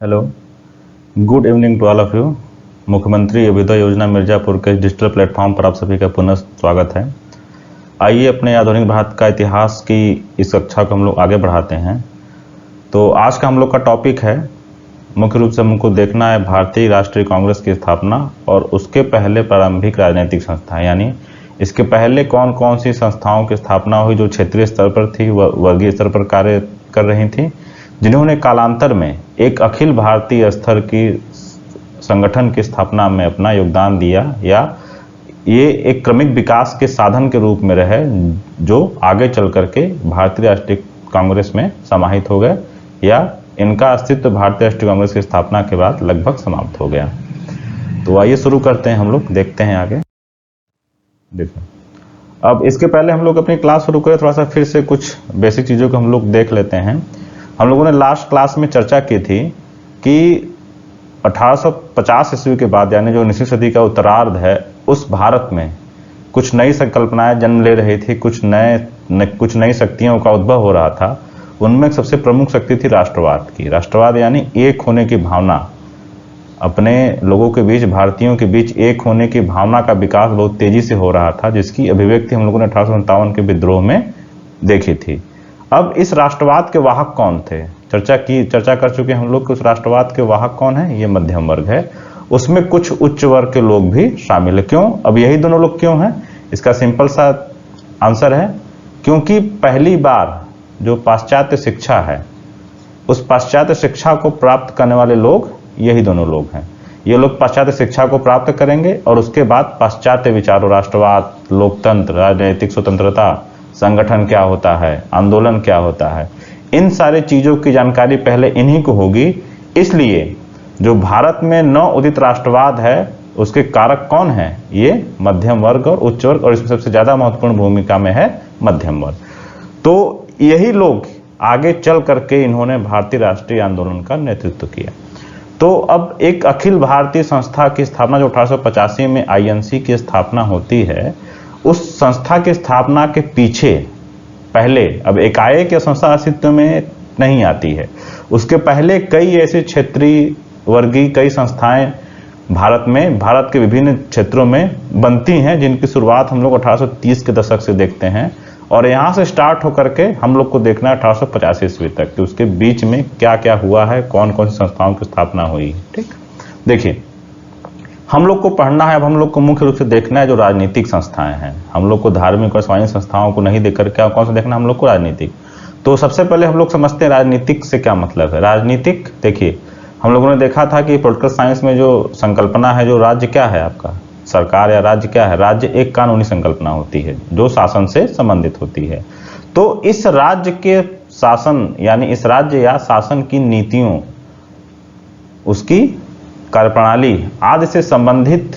Hello, good evening to all of you. मुख्यमंत्री अभ्युदय योजना मिर्जापुर के डिजिटल प्लेटफॉर्म पर आप सभी का पुनः स्वागत है। आइए अपने आधुनिक भारत का इतिहास की इस कक्षा को हम लोग आगे बढ़ाते हैं। तो आज का हम लोग का टॉपिक है, मुख्य रूप से हमको देखना है भारतीय राष्ट्रीय कांग्रेस की स्थापना और उसके पहले प्रारंभिक राजनीतिक संस्थाएं, यानी इसके पहले कौन कौन सी संस्थाओं की स्थापना हुई जो क्षेत्रीय स्तर पर थी, वर्गीय स्तर पर कार्य कर रही थी, जिन्होंने कालांतर में एक अखिल भारतीय स्तर की संगठन की स्थापना में अपना योगदान दिया, या ये एक क्रमिक विकास के साधन के रूप में रहे जो आगे चल करके भारतीय राष्ट्रीय कांग्रेस में समाहित हो गए, या इनका अस्तित्व भारतीय राष्ट्रीय कांग्रेस की स्थापना के बाद लगभग समाप्त हो गया। तो आइए शुरू करते हैं, हम लोग देखते हैं आगे। देखो, अब इसके पहले हम लोग अपनी क्लास शुरू करें, थोड़ा सा फिर से कुछ बेसिक चीज़ों को हम लोग देख लेते हैं। हम लोगों ने लास्ट क्लास में चर्चा की थी कि 1850 ईस्वी के बाद, यानी जो 19वीं सदी का उत्तरार्ध है, उस भारत में कुछ नई संकल्पनाएं जन्म ले रही थी, कुछ नई शक्तियों का उद्भव हो रहा था। उनमें सबसे प्रमुख शक्ति थी राष्ट्रवाद की। राष्ट्रवाद यानी एक होने की भावना, अपने लोगों के बीच, भारतीयों के बीच एक होने की भावना का विकास बहुत तेजी से हो रहा था, जिसकी अभिव्यक्ति हम लोगों ने 1857 के विद्रोह में देखी थी। अब इस राष्ट्रवाद के वाहक कौन थे? चर्चा कर चुके हम लोग कि उस राष्ट्रवाद के वाहक कौन है। ये मध्यम वर्ग है, उसमें कुछ उच्च वर्ग के लोग भी शामिल है। क्यों? अब यही दोनों लोग क्यों हैं? इसका सिंपल सा आंसर है, क्योंकि पहली बार जो पाश्चात्य शिक्षा है, उस पाश्चात्य शिक्षा को प्राप्त करने वाले लोग यही दोनों लोग हैं। ये लोग पाश्चात्य शिक्षा को प्राप्त करेंगे और उसके बाद पाश्चात्य विचारों, राष्ट्रवाद, लोकतंत्र, राजनीतिक स्वतंत्रता, संगठन क्या होता है, आंदोलन क्या होता है, इन सारी चीजों की जानकारी पहले इन्हीं को होगी। इसलिए जो भारत में नव उदित राष्ट्रवाद है, उसके कारक कौन है? ये मध्यम वर्ग और उच्च वर्ग, और इसमें सबसे ज्यादा महत्वपूर्ण भूमिका में है मध्यम वर्ग। तो यही लोग आगे चल करके इन्होंने भारतीय राष्ट्रीय आंदोलन का नेतृत्व किया। तो अब एक अखिल भारतीय संस्था की स्थापना, जो 1885 में आईएनसी की स्थापना होती है, उस संस्था की स्थापना के पीछे पहले, अब एकाएक यह संस्था अस्तित्व में नहीं आती है, उसके पहले कई ऐसे क्षेत्रीय वर्गीय कई संस्थाएं भारत के विभिन्न क्षेत्रों में बनती हैं, जिनकी शुरुआत हम लोग 1830 के दशक से देखते हैं। और यहाँ से स्टार्ट होकर के हम लोग को देखना है 1885 ईस्वी तक कि उसके बीच में क्या क्या हुआ है, कौन कौन सी संस्थाओं की स्थापना हुई। ठीक, देखिए, हम लोग को पढ़ना है, अब हम लोग को मुख्य रूप से देखना है जो राजनीतिक संस्थाएं हैं। हम लोग को धार्मिक और सामाजिक संस्थाओं को नहीं देख करके कौन सा देखना, हम लोग को राजनीतिक। तो सबसे पहले हम लोग समझते हैं राजनीतिक से क्या मतलब है। राजनीतिक, देखिए, हम लोगों ने देखा था कि पॉलिटिकल साइंस में जो संकल्पना है, जो राज्य क्या है आपका, सरकार या राज्य क्या है? राज्य एक कानूनी संकल्पना होती है जो शासन से संबंधित होती है। तो इस राज्य के शासन, यानी इस राज्य या शासन की नीतियों, उसकी कार्यप्रणाली आदि से संबंधित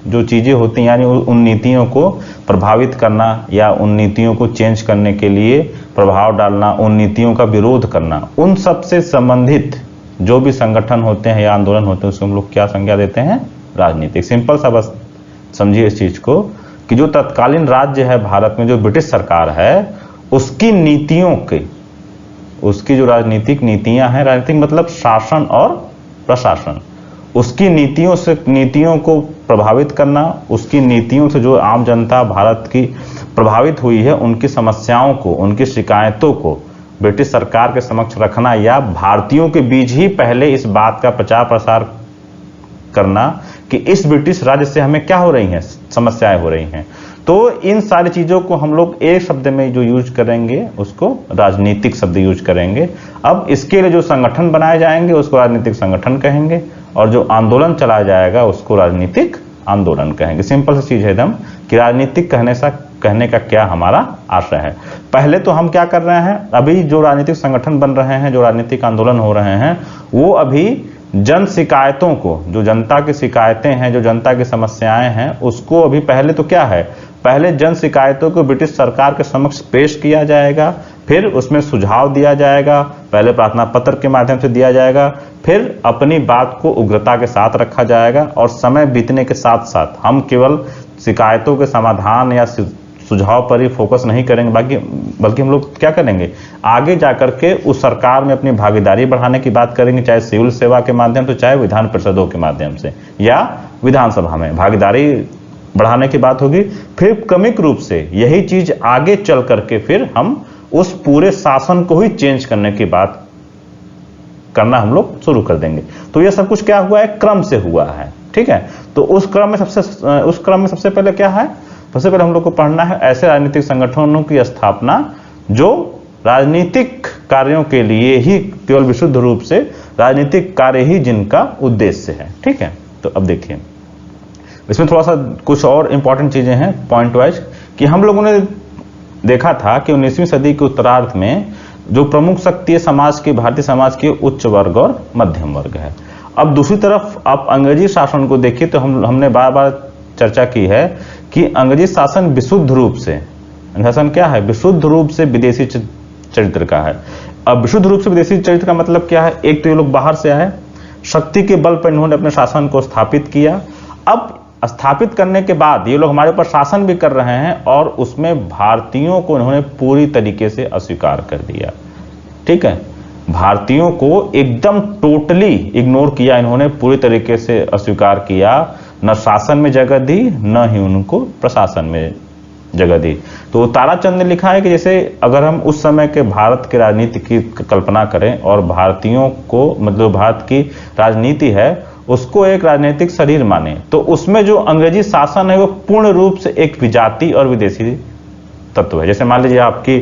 जो चीजें होती हैं, यानी उन नीतियों को प्रभावित करना या उन नीतियों को चेंज करने के लिए प्रभाव डालना, उन नीतियों का विरोध करना, उन सब से संबंधित जो भी संगठन होते हैं या आंदोलन होते हैं, उसको हम लोग क्या संज्ञा देते हैं? राजनीतिक। सिंपल सा बस समझिए इस चीज को कि जो तत्कालीन राज्य है भारत में, जो ब्रिटिश सरकार है, उसकी नीतियों के, उसकी जो राजनीतिक नीतियां हैं, राजनीतिक मतलब शासन और प्रशासन, उसकी नीतियों को प्रभावित करना, उसकी नीतियों से जो आम जनता भारत की प्रभावित हुई है, उनकी समस्याओं को, उनकी शिकायतों को ब्रिटिश सरकार के समक्ष रखना, या भारतीयों के बीच ही पहले इस बात का प्रचार प्रसार करना कि इस ब्रिटिश राज्य से हमें क्या हो रही हैं, समस्याएं हो रही हैं। तो इन सारी चीजों को हम लोग एक शब्द में जो यूज करेंगे, उसको राजनीतिक शब्द यूज करेंगे। अब इसके लिए जो संगठन बनाए जाएंगे उसको राजनीतिक संगठन कहेंगे, और जो आंदोलन चलाया जाएगा उसको राजनीतिक आंदोलन कहेंगे। सिंपल सी चीज है एकदम कि राजनीतिक कहने का क्या हमारा आशय है। पहले तो हम क्या कर रहे हैं, अभी जो राजनीतिक संगठन बन रहे हैं, जो राजनीतिक आंदोलन हो रहे हैं, वो अभी जन शिकायतों को, जो जनता की शिकायतें हैं, जो जनता की समस्याएं हैं, उसको अभी पहले तो क्या है, पहले जन शिकायतों को ब्रिटिश सरकार के समक्ष पेश किया जाएगा, फिर उसमें सुझाव दिया जाएगा, पहले प्रार्थना पत्र के माध्यम से दिया जाएगा, फिर अपनी बात को उग्रता के साथ रखा जाएगा, और समय बीतने के साथ साथ हम केवल शिकायतों के समाधान या सुझाव पर ही फोकस नहीं करेंगे, बल्कि हम लोग क्या करेंगे, आगे जाकर के उस सरकार में अपनी भागीदारी बढ़ाने की बात करेंगे, चाहे सिविल सेवा के माध्यम से, चाहे विधान परिषदों के माध्यम से या विधानसभा में भागीदारी बढ़ाने की बात होगी। फिर क्रमिक रूप से यही चीज आगे चल करके फिर हम उस पूरे शासन को ही चेंज करने की बात करना हम लोग शुरू कर देंगे। तो ये सब कुछ क्या हुआ है, क्रम से हुआ है, ठीक है। तो उस क्रम में सबसे पहले क्या है, सबसे पहले हम लोग को पढ़ना है ऐसे राजनीतिक संगठनों की स्थापना जो राजनीतिक कार्यों के लिए ही, केवल विशुद्ध रूप से राजनीतिक कार्य ही जिनका उद्देश्य है, ठीक है। तो अब देखिए इसमें थोड़ा सा कुछ और इंपॉर्टेंट चीजें हैं पॉइंट वाइज, कि हम लोगों ने देखा था कि 19वीं सदी के उत्तरार्ध में जो प्रमुख शक्ति है समाज की, भारतीय समाज के उच्च वर्ग और मध्यम वर्ग है। अब दूसरी तरफ आप अंग्रेजी शासन को देखिए तो हमने बार बार चर्चा की है कि अंग्रेजी शासन विशुद्ध रूप से, शासन क्या है, विशुद्ध रूप से विदेशी चरित्र का है। अब विशुद्ध रूप से विदेशी चरित्र का मतलब क्या है, एक तो ये लोग बाहर से आए, शक्ति के बल पर इन्होंने अपने शासन को स्थापित किया। अब स्थापित करने के बाद ये लोग हमारे ऊपर शासन भी कर रहे हैं और उसमें भारतीयों को इन्होंने पूरी तरीके से अस्वीकार कर दिया, ठीक है। भारतीयों को एकदम टोटली इग्नोर किया इन्होंने, पूरी तरीके से अस्वीकार किया, न शासन में जगह दी न ही उनको प्रशासन में जगह दी। तो ताराचंद ने लिखा है कि जैसे अगर हम उस समय के भारत के राजनीति की कल्पना करें और भारतीयों को, मतलब भारत की राजनीति है उसको एक राजनीतिक शरीर माने, तो उसमें जो अंग्रेजी शासन है वो पूर्ण रूप से एक विजाति और विदेशी तत्व है। जैसे मान लीजिए आपकी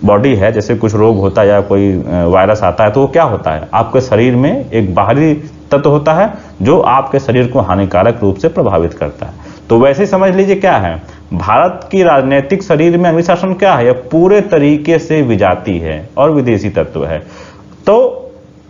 बॉडी है, जैसे कुछ रोग होता है या कोई वायरस आता है, तो वो क्या होता है, आपके शरीर में एक बाहरी तत्व होता है जो आपके शरीर को हानिकारक रूप से प्रभावित करता है। तो वैसे ही समझ लीजिए क्या है, भारत की राजनीतिक शरीर में अंग्रेजी शासन क्या है, यह पूरे तरीके से विजाति है और विदेशी तत्व है। तो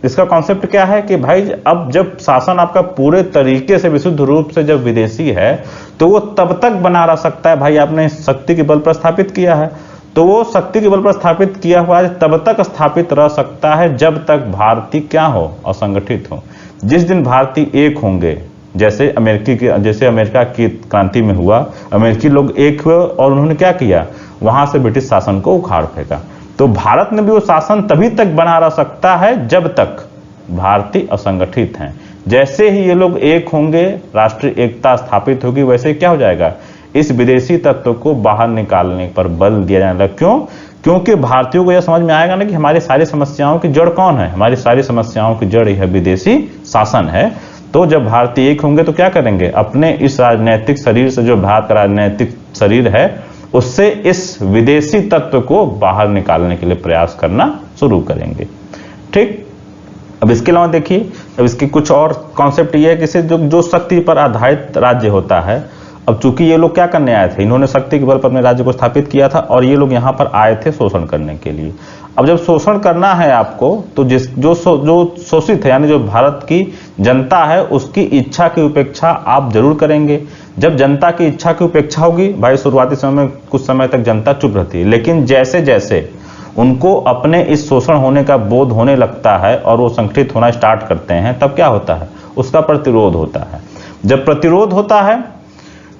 इसका कॉन्सेप्ट क्या है कि भाई अब जब शासन आपका पूरे तरीके से विशुद्ध रूप से जब विदेशी है तो वो तब तक बना रह सकता है, भाई आपने शक्ति के बल पर स्थापित किया है, तो वो शक्ति के बल पर स्थापित किया हुआ है तब तक स्थापित रह सकता है जब तक भारतीय क्या हो, असंगठित हो। जिस दिन भारतीय एक होंगे, जैसे अमेरिका की क्रांति में हुआ, अमेरिकी लोग एक हुए और उन्होंने क्या किया, वहां से ब्रिटिश शासन को उखाड़ फेंका। तो भारत में भी वो शासन तभी तक बना रह सकता है जब तक भारतीय असंगठित हैं। जैसे ही ये लोग एक होंगे, राष्ट्रीय एकता स्थापित होगी, वैसे क्या हो जाएगा, इस विदेशी तत्व को बाहर निकालने पर बल दिया जाने लगा। क्यों? क्योंकि भारतीयों को यह समझ में आएगा ना कि हमारी सारी समस्याओं की जड़ कौन है, हमारी सारी समस्याओं की जड़ यह विदेशी शासन है। तो जब भारतीय एक होंगे तो क्या करेंगे, अपने इस राजनीतिक शरीर से, जो भारत का राजनीतिक शरीर है, उससे इस विदेशी तत्व को बाहर निकालने के लिए प्रयास करना शुरू करेंगे, ठीक। अब इसके अलावा देखिए, अब इसके कुछ और कॉन्सेप्ट ये है कि जो शक्ति पर आधारित राज्य होता है, अब चूंकि ये लोग क्या करने आए थे, इन्होंने शक्ति के बल पर अपने राज्य को स्थापित किया था और ये लोग यहाँ पर आए थे शोषण करने के लिए। अब जब शोषण करना है आपको, तो जो शोषित है, यानी जो भारत की जनता है, उसकी इच्छा की उपेक्षा आप जरूर करेंगे। जब जनता की इच्छा की उपेक्षा होगी, भाई शुरुआती समय में कुछ समय तक जनता चुप रहती है, लेकिन जैसे जैसे उनको अपने इस शोषण होने का बोध होने लगता है और वो संगठित होना स्टार्ट करते हैं, तब क्या होता है, उसका प्रतिरोध होता है। जब प्रतिरोध होता है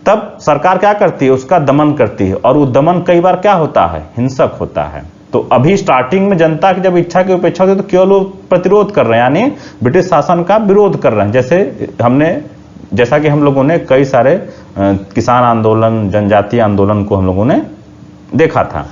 तब सरकार क्या करती है, उसका दमन करती है, और वो दमन कई बार क्या होता है, हिंसक होता है। तो अभी स्टार्टिंग में जनता की जब इच्छा की उपेक्षा होती है तो केवल वो प्रतिरोध कर रहे हैं, यानी ब्रिटिश शासन का विरोध कर रहे हैं। जैसा कि हम लोगों ने कई सारे किसान आंदोलन, जनजातीय आंदोलन को हम लोगों ने देखा था।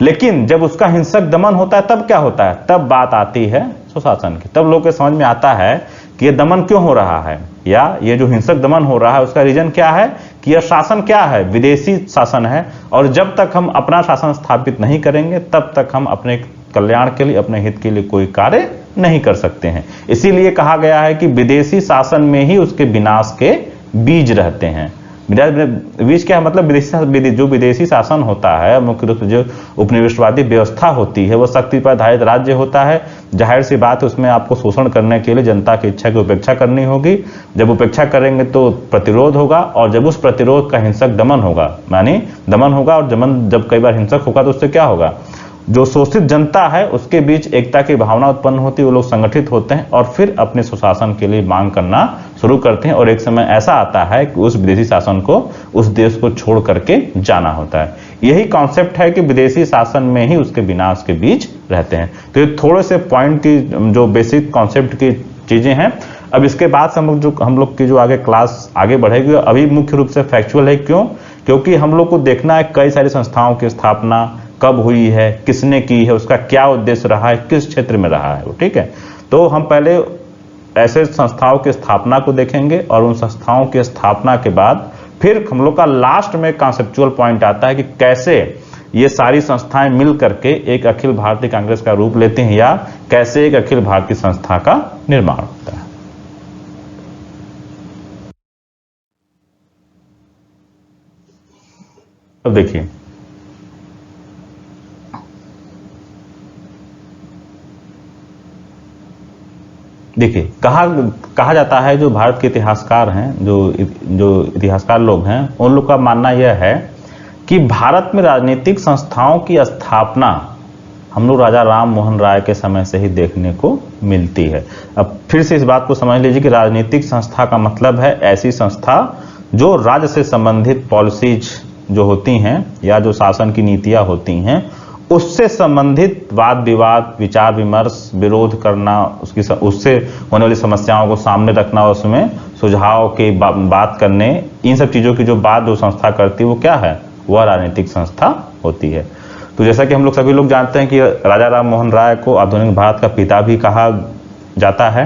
लेकिन जब उसका हिंसक दमन होता है तब क्या होता है, तब बात आती है सुशासन की। तब लोगों को समझ में आता है कि ये दमन क्यों हो रहा है, या ये जो हिंसक दमन हो रहा है उसका रीजन क्या है, कि यह शासन क्या है, विदेशी शासन है। और जब तक हम अपना शासन स्थापित नहीं करेंगे तब तक हम अपने कल्याण के लिए, अपने हित के लिए कोई कार्य नहीं कर सकते हैं। इसीलिए कहा गया है कि विदेशी शासन में ही उसके विनाश के बीज रहते हैं। बीज क्या है, मतलब जो विदेशी शासन होता है, मुख्य रूप से जो उपनिवेशवादी व्यवस्था होती है, वो शक्ति पर आधारित राज्य होता है। जाहिर सी बात है, उसमें आपको शोषण करने के लिए जनता की इच्छा की उपेक्षा करनी होगी। जब उपेक्षा करेंगे तो प्रतिरोध होगा, और जब उस प्रतिरोध का हिंसक दमन होगा, मानी दमन होगा, और दमन जब कई बार हिंसक होगा तो उससे क्या होगा, जो शोषित जनता है उसके बीच एकता की भावना उत्पन्न होती है, वो लोग संगठित होते हैं और फिर अपने सुशासन के लिए मांग करना शुरू करते हैं और एक समय ऐसा आता है कि उस विदेशी शासन को उस देश को छोड़ करके जाना होता है। यही कॉन्सेप्ट है कि विदेशी शासन में ही उसके विनाश के बीच रहते हैं। तो ये थोड़े से पॉइंट की जो बेसिक कॉन्सेप्ट की चीजें हैं। अब इसके बाद से हम लोग की जो आगे क्लास आगे बढ़ेगी, अभी मुख्य रूप से फैक्चुअल है। क्यों? क्योंकि हम लोग को देखना है कई सारी संस्थाओं की स्थापना कब हुई है, किसने की है, उसका क्या उद्देश्य रहा है, किस क्षेत्र में रहा है वो, ठीक है। तो हम पहले ऐसे संस्थाओं की स्थापना को देखेंगे और उन संस्थाओं की स्थापना के बाद फिर हम लोग का लास्ट में कॉन्सेप्चुअल पॉइंट आता है कि कैसे ये सारी संस्थाएं मिल करके एक अखिल भारतीय कांग्रेस का रूप लेते हैं या कैसे एक अखिल भारतीय संस्था का निर्माण होता है। अब देखिए कहा जाता है, जो भारत के इतिहासकार हैं, जो इतिहासकार लोग हैं, उन लोग का मानना यह है कि भारत में राजनीतिक संस्थाओं की स्थापना हम लोग राजा राम मोहन राय के समय से ही देखने को मिलती है। अब फिर से इस बात को समझ लीजिए कि राजनीतिक संस्था का मतलब है ऐसी संस्था जो राज्य से संबंधित पॉलिसीज जो होती हैं या जो शासन की नीतियां होती हैं उससे संबंधित वाद विवाद, विचार विमर्श, विरोध करना, उससे होने वाली समस्याओं को सामने रखना, उसमें सुझाव की बात करने, इन सब चीजों की जो बात जो संस्था करती है वो क्या है? वह राजनीतिक संस्था होती है। तो जैसा कि हम लोग सभी लोग जानते हैं कि राजा राम मोहन राय को आधुनिक भारत का पिता भी कहा जाता है।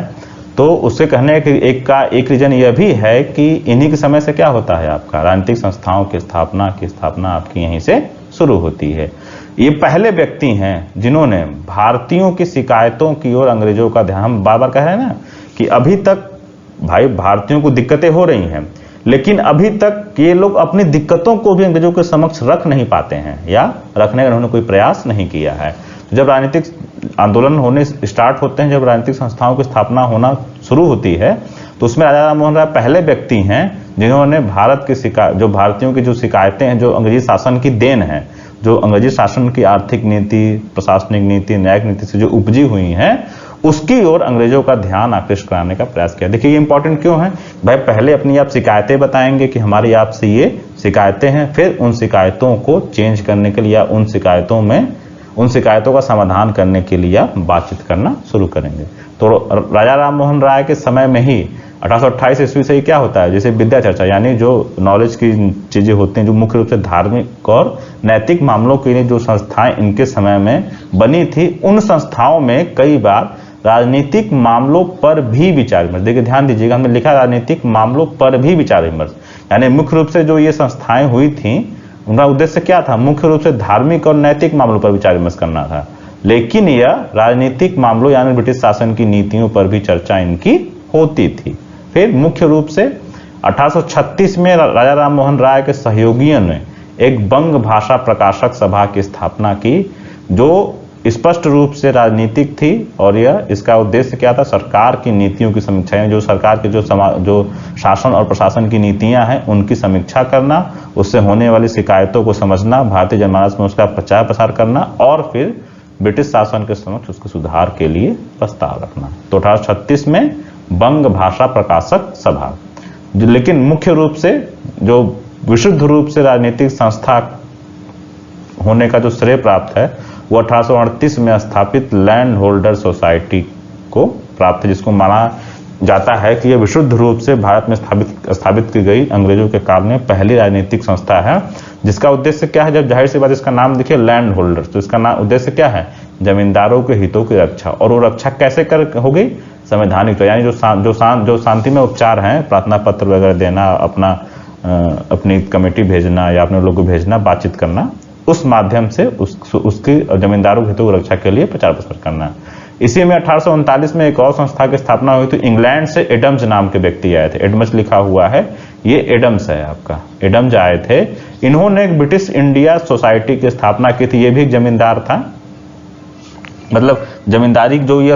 तो उससे कहने के एक रीजन यह भी है कि इन्हीं के समय से क्या होता है, आपका राजनीतिक संस्थाओं की स्थापना आपकी यहीं से शुरू होती है। ये पहले व्यक्ति हैं जिन्होंने भारतीयों की शिकायतों की ओर अंग्रेजों का ध्यान, हम बार बार कह रहे हैं ना कि अभी तक भाई भारतीयों को दिक्कतें हो रही हैं, लेकिन अभी तक ये लोग अपनी दिक्कतों को भी अंग्रेजों के समक्ष रख नहीं पाते हैं या रखने का उन्होंने कोई प्रयास नहीं किया है। जब राजनीतिक आंदोलन होने स्टार्ट होते हैं, जब राजनीतिक संस्थाओं की स्थापना होना शुरू होती है, तो उसमें राजा राम मोहन राय पहले व्यक्ति हैं जिन्होंने भारत की जो भारतीयों की जो शिकायतें हैं, जो अंग्रेजी शासन की देन है, जो अंग्रेजी शासन की आर्थिक नीति, प्रशासनिक नीति, न्यायिक नीति से जो उपजी हुई हैं, उसकी ओर अंग्रेजों का ध्यान आकृष्ट कराने का प्रयास किया। देखिए ये इंपॉर्टेंट क्यों है भाई? पहले अपनी आप शिकायतें बताएंगे कि हमारी आपसे ये शिकायतें हैं, फिर उन शिकायतों को चेंज करने के लिए या उन शिकायतों का समाधान करने के लिए बातचीत करना शुरू करेंगे। तो राजा राम मोहन राय के समय में ही 1828 ईस्वी से ही क्या होता है, जैसे विद्या चर्चा, यानी जो नॉलेज की चीजें होती हैं, जो मुख्य रूप से धार्मिक और नैतिक मामलों के लिए जो संस्थाएं इनके समय में बनी थी, उन संस्थाओं में कई बार राजनीतिक मामलों पर भी विचार विमर्श, देखिए ध्यान दीजिएगा, हमने लिखा राजनीतिक मामलों पर भी विचार विमर्श, यानी मुख्य रूप से जो ये संस्थाएं हुई थी उनका उद्देश्य क्या था? मुख्य रूप से धार्मिक और नैतिक मामलों पर विचार विमर्श करना था, लेकिन यह राजनीतिक मामलों यानी ब्रिटिश शासन की नीतियों पर भी चर्चा इनकी होती थी। फिर मुख्य रूप से 1836 में राजा राम मोहन राय के सहयोगियों ने एक बंग भाषा प्रकाशक सभा की स्थापना की, जो स्पष्ट रूप से राजनीतिक थी और यह इसका उद्देश्य क्या था? सरकार की नीतियों की समीक्षा, जो सरकार के जो शासन और प्रशासन की नीतियां हैं उनकी समीक्षा करना, उससे होने वाली शिकायतों को समझना, भारतीय जनमानस में उसका प्रचार प्रसार करना और फिर ब्रिटिश शासन के समक्ष उसके सुधार के लिए प्रस्ताव रखना। तो 1836 में बंग भाषा प्रकाशक सभा, लेकिन मुख्य रूप से जो विशुद्ध रूप से राजनीतिक संस्था होने का जो श्रेय प्राप्त है वो 1838 में स्थापित लैंड होल्डर सोसाइटी को प्राप्त है, जिसको माना जाता है कि यह विशुद्ध रूप से भारत में स्थापित की गई अंग्रेजों के काल में पहली राजनीतिक संस्था है, जिसका उद्देश्य क्या है? जब जाहिर सी बात इसका नाम देखिए लैंड होल्डर, तो इसका नाम उद्देश्य क्या है? जमींदारों के हितों की रक्षा। और वो रक्षा कैसे हो गई? संवैधानिक, तो यानी जो शांति में उपचार हैं, प्रार्थना पत्र वगैरह देना, अपनी कमेटी भेजना या अपने लोगों को भेजना, बातचीत करना, उस माध्यम से उसकी जमींदारों के हितों की रक्षा के लिए प्रचार प्रसार करना। इसी में 1839 में एक और संस्था की स्थापना हुई थी। इंग्लैंड से एडम्स नाम के व्यक्ति आए थे, एडम्स लिखा हुआ है, ये एडम्स है आपका, एडम्स आए थे। इन्होंने एक ब्रिटिश इंडिया सोसाइटी की स्थापना की थी। ये भी एक जमींदार था, मतलब जमींदारी जो ये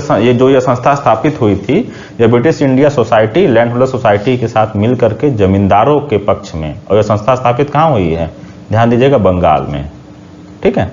संस्था स्थापित हुई थी, यह British India society land holder society के साथ मिल करके जमींदारों के पक्ष में, और यह संस्था स्थापित कहाँ हुई है? ध्यान दीजिएगा, बंगाल में, ठीक है।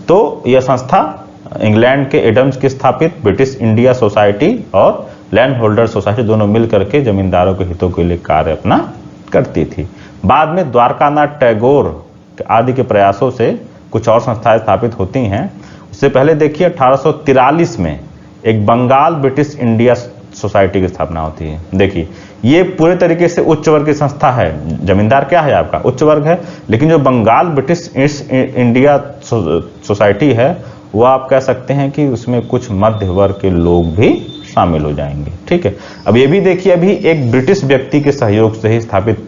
तो यह संस्था इंग्लैंड के एडम्स की स्थापित ब्रिटिश इंडिया सोसाइटी और लैंड होल्डर सोसाइटी दोनों मिल करके जमींदारों के हितों के लिए कार्य अपना करती थी। बाद में द्वारकानाथ टैगोर आदि के प्रयासों से कुछ और संस्थाएं स्थापित होती हैं। उससे पहले देखिए 1843 में एक बंगाल ब्रिटिश इंडिया सोसाइटी की स्थापना होती है। देखिए ये पूरे तरीके से उच्च वर्ग की संस्था है। जमींदार क्या है आपका? उच्च वर्ग है। लेकिन जो बंगाल ब्रिटिश इंडिया सोसाइटी है वो आप कह सकते हैं कि उसमें कुछ मध्य वर्ग के लोग भी शामिल हो जाएंगे। ठीक है, अब ये भी देखिए अभी एक ब्रिटिश व्यक्ति के सहयोग से ही स्थापित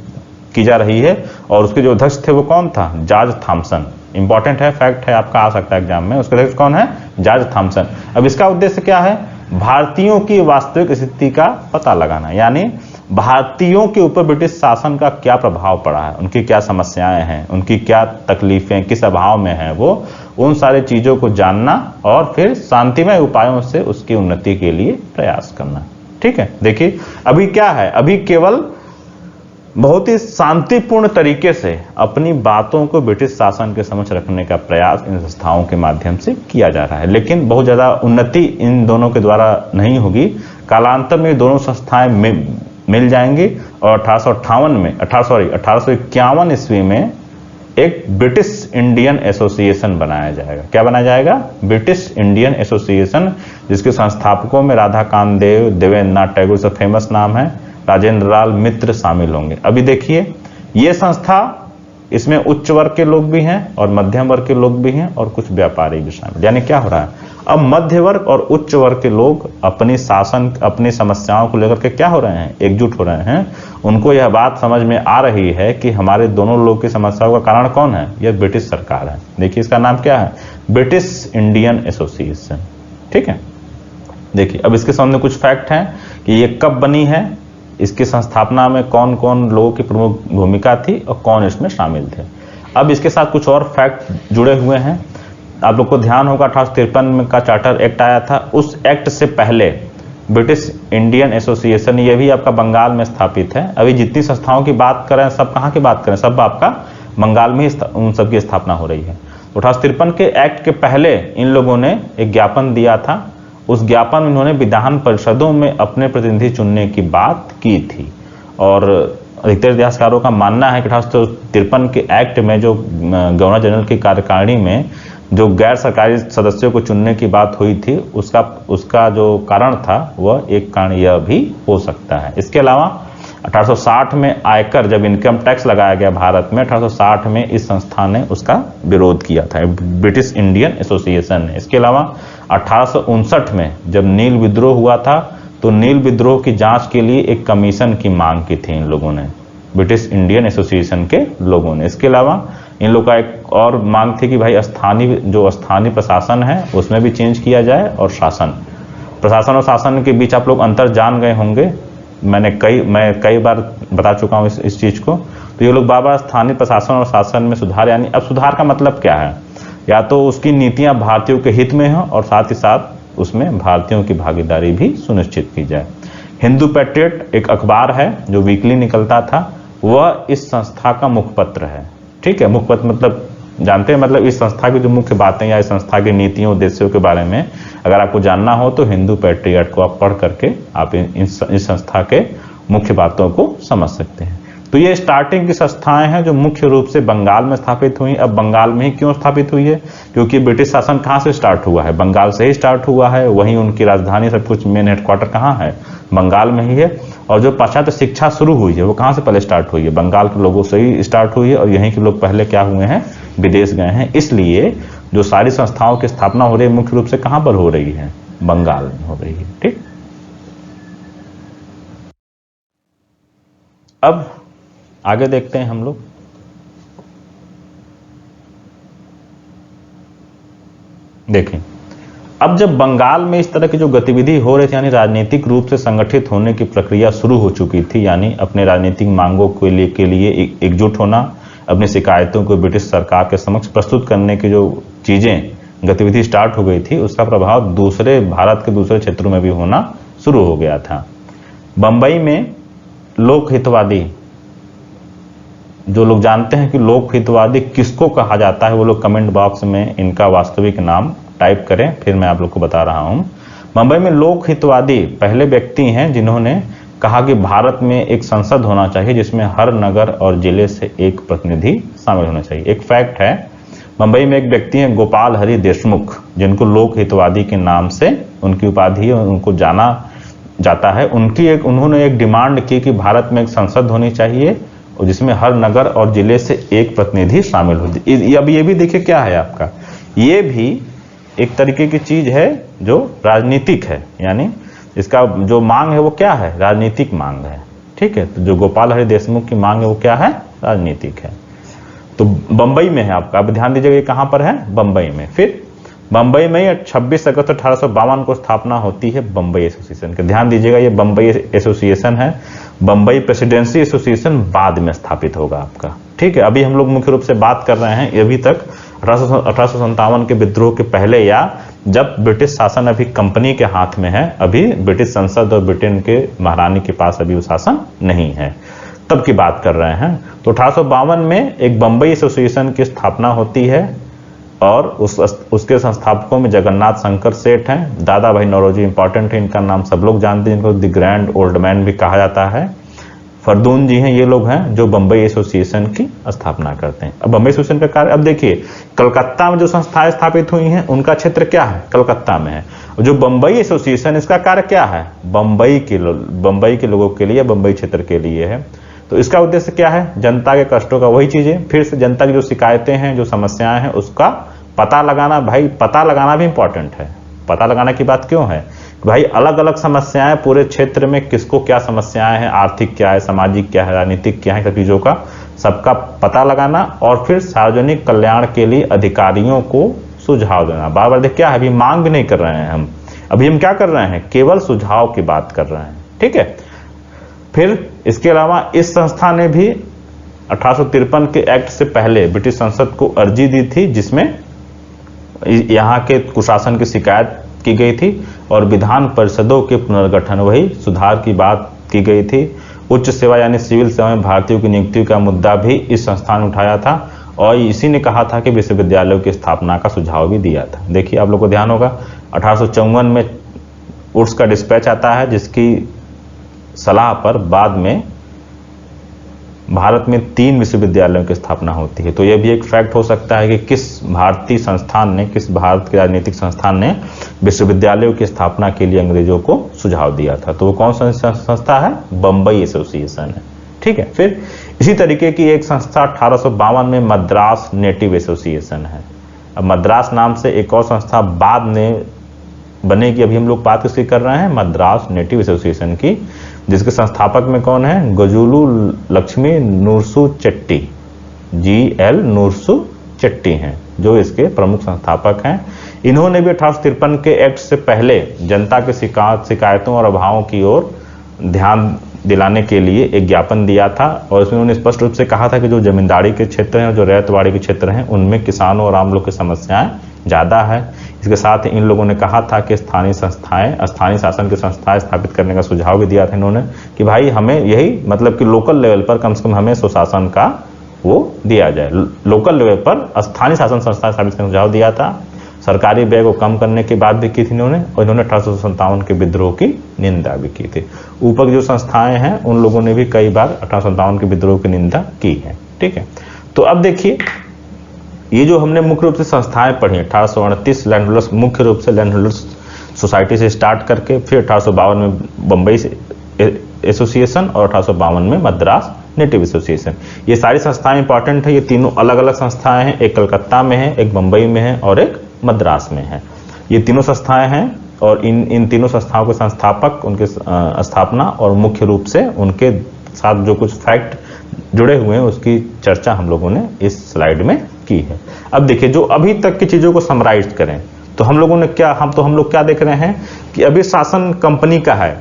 की जा रही है और उसके जो अध्यक्ष थे वो कौन था? George Thomson. इंपॉर्टेंट है, फैक्ट है, आपका आ सकता है एग्जाम में। उसके अध्यक्ष कौन है? George Thomson. अब इसका उद्देश्य क्या है? भारतीयों की वास्तविक स्थिति का पता लगाना, यानी भारतीयों के ऊपर ब्रिटिश शासन का क्या प्रभाव पड़ा है, उनकी क्या समस्याएं हैं, उनकी क्या तकलीफें, किस अभाव में है वो, उन सारी चीजों को जानना और फिर शांतिमय उपायों से उसकी उन्नति के लिए प्रयास करना। ठीक है, देखिए अभी क्या है, अभी केवल बहुत ही शांतिपूर्ण तरीके से अपनी बातों को ब्रिटिश शासन के समक्ष रखने का प्रयास इन संस्थाओं के माध्यम से किया जा रहा है। लेकिन बहुत ज्यादा उन्नति इन दोनों के द्वारा नहीं होगी। कालांतर में दोनों संस्थाएं मिल जाएंगी और 1851 ईस्वी में एक ब्रिटिश इंडियन एसोसिएशन बनाया जाएगा। क्या बनाया जाएगा? ब्रिटिश इंडियन एसोसिएशन, जिसके संस्थापकों में राधाकांत देव, देवेंद्र नाथ टैगोर से फेमस नाम है, राजेंद्र लाल मित्र शामिल होंगे। अभी देखिए ये संस्था, इसमें उच्च वर्ग के लोग भी हैं और मध्यम वर्ग के लोग भी हैं और कुछ व्यापारी भी शामिल। यानी क्या हो रहा है, अब मध्य वर्ग और उच्च वर्ग के लोग अपनी शासन, अपनी समस्याओं को लेकर के क्या हो रहे हैं? एकजुट हो रहे हैं। उनको यह बात समझ में आ रही है कि हमारे दोनों लोग की समस्याओं का कारण कौन है? यह ब्रिटिश सरकार है। देखिए इसका नाम क्या है? British Indian association. ठीक है, देखिए अब इसके सामने कुछ फैक्ट हैं कि ये कब बनी है, इसकी संस्थापना में कौन कौन लोगों की प्रमुख भूमिका थी और कौन इसमें शामिल थे। अब इसके साथ कुछ और फैक्ट जुड़े हुए हैं। आप लोग को ध्यान होगा 1853 का चार्टर एक्ट आया था। उस एक्ट से पहले ब्रिटिश इंडियन एसोसिएशन, ये भी आपका बंगाल में स्थापित है। अभी जितनी संस्थाओं की बात करें, सब कहाँ की बात करें? सब आपका बंगाल में ही उन सब की स्थापना हो रही है। 1853 के एक्ट के पहले इन लोगों ने एक ज्ञापन दिया था। उस ज्ञापन में उन्होंने विधान परिषदों में अपने प्रतिनिधि चुनने की बात की थी और अधिकतर इतिहासकारों का मानना है कि 1853 के एक्ट में जो गवर्नर जनरल की कार्यकारिणी में जो गैर सरकारी सदस्यों को चुनने की बात हुई थी, उसका जो कारण था वह एक कारण यह भी हो सकता है। इसके अलावा 1860 में आयकर, जब इनकम टैक्स लगाया गया भारत में, 1860 में इस संस्था ने उसका विरोध किया था, ब्रिटिश इंडियन एसोसिएशन ने। इसके अलावा 1859 में जब नील विद्रोह हुआ था तो नील विद्रोह की जांच के लिए एक कमीशन की मांग की थी इन लोगों ने, ब्रिटिश इंडियन एसोसिएशन के लोगों ने। इसके अलावा इन लोगों का एक और मांग थी कि भाई स्थानीय प्रशासन है उसमें भी चेंज किया जाए और प्रशासन और शासन के बीच आप लोग अंतर जान गए होंगे। मैं कई बार बता चुका हूँ इस चीज को। तो ये लोग बार बार स्थानीय प्रशासन और शासन में सुधार, यानी अब सुधार का मतलब क्या है? या तो उसकी नीतियां भारतीयों के हित में हो और साथ ही साथ उसमें भारतीयों की भागीदारी भी सुनिश्चित की जाए। हिंदू पैट्रियट एक अखबार है जो वीकली निकलता था, वह इस संस्था का मुखपत्र है। ठीक है, मुखपत्र मतलब जानते हैं, मतलब इस संस्था की जो मुख्य बातें या इस संस्था की नीतियों उद्देश्यों के बारे में अगर आपको जानना हो तो हिंदू पैट्रियट को आप पढ़ करके आप इस संस्था के मुख्य बातों को समझ सकते हैं। तो ये स्टार्टिंग की संस्थाएं हैं जो मुख्य रूप से बंगाल में स्थापित हुई। अब बंगाल में ही क्यों स्थापित हुई है? क्योंकि ब्रिटिश शासन कहाँ से स्टार्ट हुआ है? बंगाल से ही स्टार्ट हुआ है। वहीं उनकी राजधानी, सब कुछ मेन हेडक्वार्टर कहाँ है? बंगाल में ही है। और जो पाश्चात्य शिक्षा शुरू हुई है वो कहाँ से पहले स्टार्ट हुई है? बंगाल के लोगों से ही स्टार्ट हुई है। और यहीं के लोग पहले क्या हुए हैं? विदेश गए हैं। इसलिए जो सारी संस्थाओं की स्थापना हो रही है मुख्य रूप से कहाँ पर हो रही है? बंगाल में हो रही है। ठीक, अब आगे देखते हैं हम लोग। देखें, अब जब बंगाल में इस तरह की जो गतिविधि हो रही थी, यानी राजनीतिक रूप से संगठित होने की प्रक्रिया शुरू हो चुकी थी, यानी अपने राजनीतिक मांगों के लिए एकजुट होना, अपनी शिकायतों को ब्रिटिश सरकार के समक्ष प्रस्तुत करने की जो चीजें गतिविधि स्टार्ट हो गई थी, उसका प्रभाव भारत के दूसरे क्षेत्रों में भी होना शुरू हो गया था। बंबई में लोक हितवादी जो लोग जानते हैं कि लोकहितवादी किसको कहा जाता है वो लोग कमेंट बॉक्स में इनका वास्तविक नाम टाइप करें, फिर मैं आप लोग को बता रहा हूं। मुंबई में लोकहितवादी पहले व्यक्ति हैं जिन्होंने कहा कि भारत में एक संसद होना चाहिए जिसमें हर नगर और जिले से एक प्रतिनिधि शामिल होना चाहिए। एक फैक्ट है, मुंबई में एक व्यक्ति हैं गोपाल हरि देशमुख, जिनको लोकहितवादी के नाम से उनकी उपाधि है, उनको जाना जाता है। उन्होंने एक डिमांड की कि भारत में एक संसद होनी चाहिए और जिसमें हर नगर और जिले से एक प्रतिनिधि शामिल हो। अब ये भी देखिए क्या है आपका, ये भी एक तरीके की चीज है जो राजनीतिक है, यानी इसका जो मांग है वो क्या है, राजनीतिक मांग है। ठीक है, तो जो गोपाल हरि देशमुख की मांग है वो क्या है, राजनीतिक है। तो बंबई में है आपका, अब ध्यान दीजिएगा ये कहां पर है, बंबई में। फिर बंबई में 26 अगस्त 1852 को स्थापना होती है बंबई एसोसिएशन की। ध्यान दीजिएगा ये बंबई एसोसिएशन है, बंबई प्रेसिडेंसी एसोसिएशन बाद में स्थापित होगा आपका। ठीक है, अभी हम लोग मुख्य रूप से बात कर रहे हैं अभी तक 1857 के विद्रोह के पहले, या जब ब्रिटिश शासन अभी कंपनी के हाथ में है, अभी ब्रिटिश संसद और ब्रिटेन के महारानी के पास अभी वो शासन नहीं है, तब की बात कर रहे हैं। तो 1852 में एक बंबई एसोसिएशन की स्थापना होती है और उसके संस्थापकों में जगन्नाथ शंकर सेठ हैं, दादा भाई नौरोजी इंपॉर्टेंट है, इनका नाम सब लोग जानते हैं, इनको द ग्रैंड ओल्ड मैन भी कहा जाता है। फरदून जी हैं, ये लोग हैं जो बंबई एसोसिएशन की स्थापना करते हैं। अब बंबई एसोसिएशन का कार्य, अब देखिए कलकत्ता में जो संस्थाएं स्थापित हुई हैं उनका क्षेत्र क्या है, कलकत्ता में है। जो बंबई एसोसिएशन, इसका कार्य क्या है, बंबई के लोगों के लिए, बंबई क्षेत्र के लिए है। तो इसका उद्देश्य क्या है, जनता के कष्टों का, वही चीजें, फिर से जनता की जो शिकायतें हैं, जो समस्याएं हैं, उसका पता लगाना। भाई पता लगाना भी इंपॉर्टेंट है। पता लगाना की बात क्यों है, भाई अलग अलग समस्याएं पूरे क्षेत्र में, किसको क्या समस्याएं हैं, आर्थिक क्या है, सामाजिक क्या है, राजनीतिक क्या है, सब चीजों का सबका पता लगाना और फिर सार्वजनिक कल्याण के लिए अधिकारियों को सुझाव देना। बार बार देख क्या है, अभी मांग भी नहीं कर रहे हैं हम, अभी हम क्या कर रहे हैं, केवल सुझाव की बात कर रहे हैं। ठीक है, फिर इसके अलावा इस संस्था ने भी 1853 के एक्ट से पहले ब्रिटिश संसद को अर्जी दी थी, जिसमें यहाँ के कुशासन की शिकायत की गई थी और विधान परिषदों के पुनर्गठन, वही सुधार की बात की गई थी। उच्च सेवा यानी सिविल सेवा में भारतीयों की नियुक्ति का मुद्दा भी इस संस्था ने उठाया था और इसी ने कहा था कि विश्वविद्यालयों की स्थापना का सुझाव भी दिया था। देखिए आप लोग को ध्यान होगा 1854 में उड्स का डिस्पैच आता है, जिसकी सलाह पर बाद में भारत में 3 विश्वविद्यालयों की स्थापना होती है। तो यह भी एक फैक्ट हो सकता है कि किस भारतीय संस्थान ने, किस भारत के राजनीतिक संस्थान ने विश्वविद्यालयों की स्थापना के लिए अंग्रेजों को सुझाव दिया था। तो वो कौन सा संस्था है, बंबई एसोसिएशन है। ठीक है, फिर इसी तरीके की एक संस्था 1852 में मद्रास नेटिव एसोसिएशन है। अब मद्रास नाम से एक और संस्था बाद में बनेगी, अभी हम लोग बात किसकी कर रहे हैं, मद्रास नेटिव एसोसिएशन की, जिसके संस्थापक में कौन है, गजुलू लक्ष्मी नूरसू चट्टी, GL नूरसू चट्टी हैं जो इसके प्रमुख संस्थापक हैं। इन्होंने भी 1853 के एक्ट से पहले जनता के शिकायतों और अभावों की ओर ध्यान दिलाने के लिए एक ज्ञापन दिया था और इसमें उन्होंने स्पष्ट रूप से कहा था कि जो जमींदारी के क्षेत्र हैं और जो रैयतवाड़ी के क्षेत्र हैं उनमें किसानों और आम लोग की समस्याएं ज़्यादा है। इसके साथ इन लोगों ने कहा था कि स्थानीय शासन की संस्थाएं स्थापित करने का सुझाव भी दिया था इन्होंने कि भाई हमें यही मतलब कि लोकल लेवल पर कम से कम हमें सुशासन का वो दिया जाए, लोकल लेवल पर स्थानीय शासन संस्थाएं स्थापित करने का सुझाव दिया था। सरकारी व्यय को कम करने की बात भी की थी इन्होंने और इन्होंने 1857 के विद्रोह की निंदा भी की थी। ऊपर की जो संस्थाएं हैं उन लोगों ने भी कई बार 1857 के विद्रोह की निंदा की है। ठीक है, तो अब देखिए ये जो हमने मुख्य रूप से संस्थाएं पढ़ी 1829 लैंड होल्डर्स, मुख्य रूप से लैंड होल्डर्स सोसाइटी से स्टार्ट करके फिर 1852 में बंबई एसोसिएशन और 1852 में मद्रास नेटिव एसोसिएशन, ये सारी संस्थाएं इंपॉर्टेंट है। ये तीनों अलग अलग संस्थाएं हैं, एक कलकत्ता में है, एक बंबई में है और एक मद्रास में है। ये तीनों संस्थाएं हैं और इन तीनों संस्थाओं के संस्थापक, उनके स्थापना और मुख्य रूप से उनके साथ जो कुछ फैक्ट जुड़े हुए हैं उसकी चर्चा हम लोगों ने इस स्लाइड में की है। अब देखिए जो अभी तक की चीजों को समराइज करें तो हम लोगों ने क्या, हम लोग क्या देख रहे हैं कि अभी शासन कंपनी का है,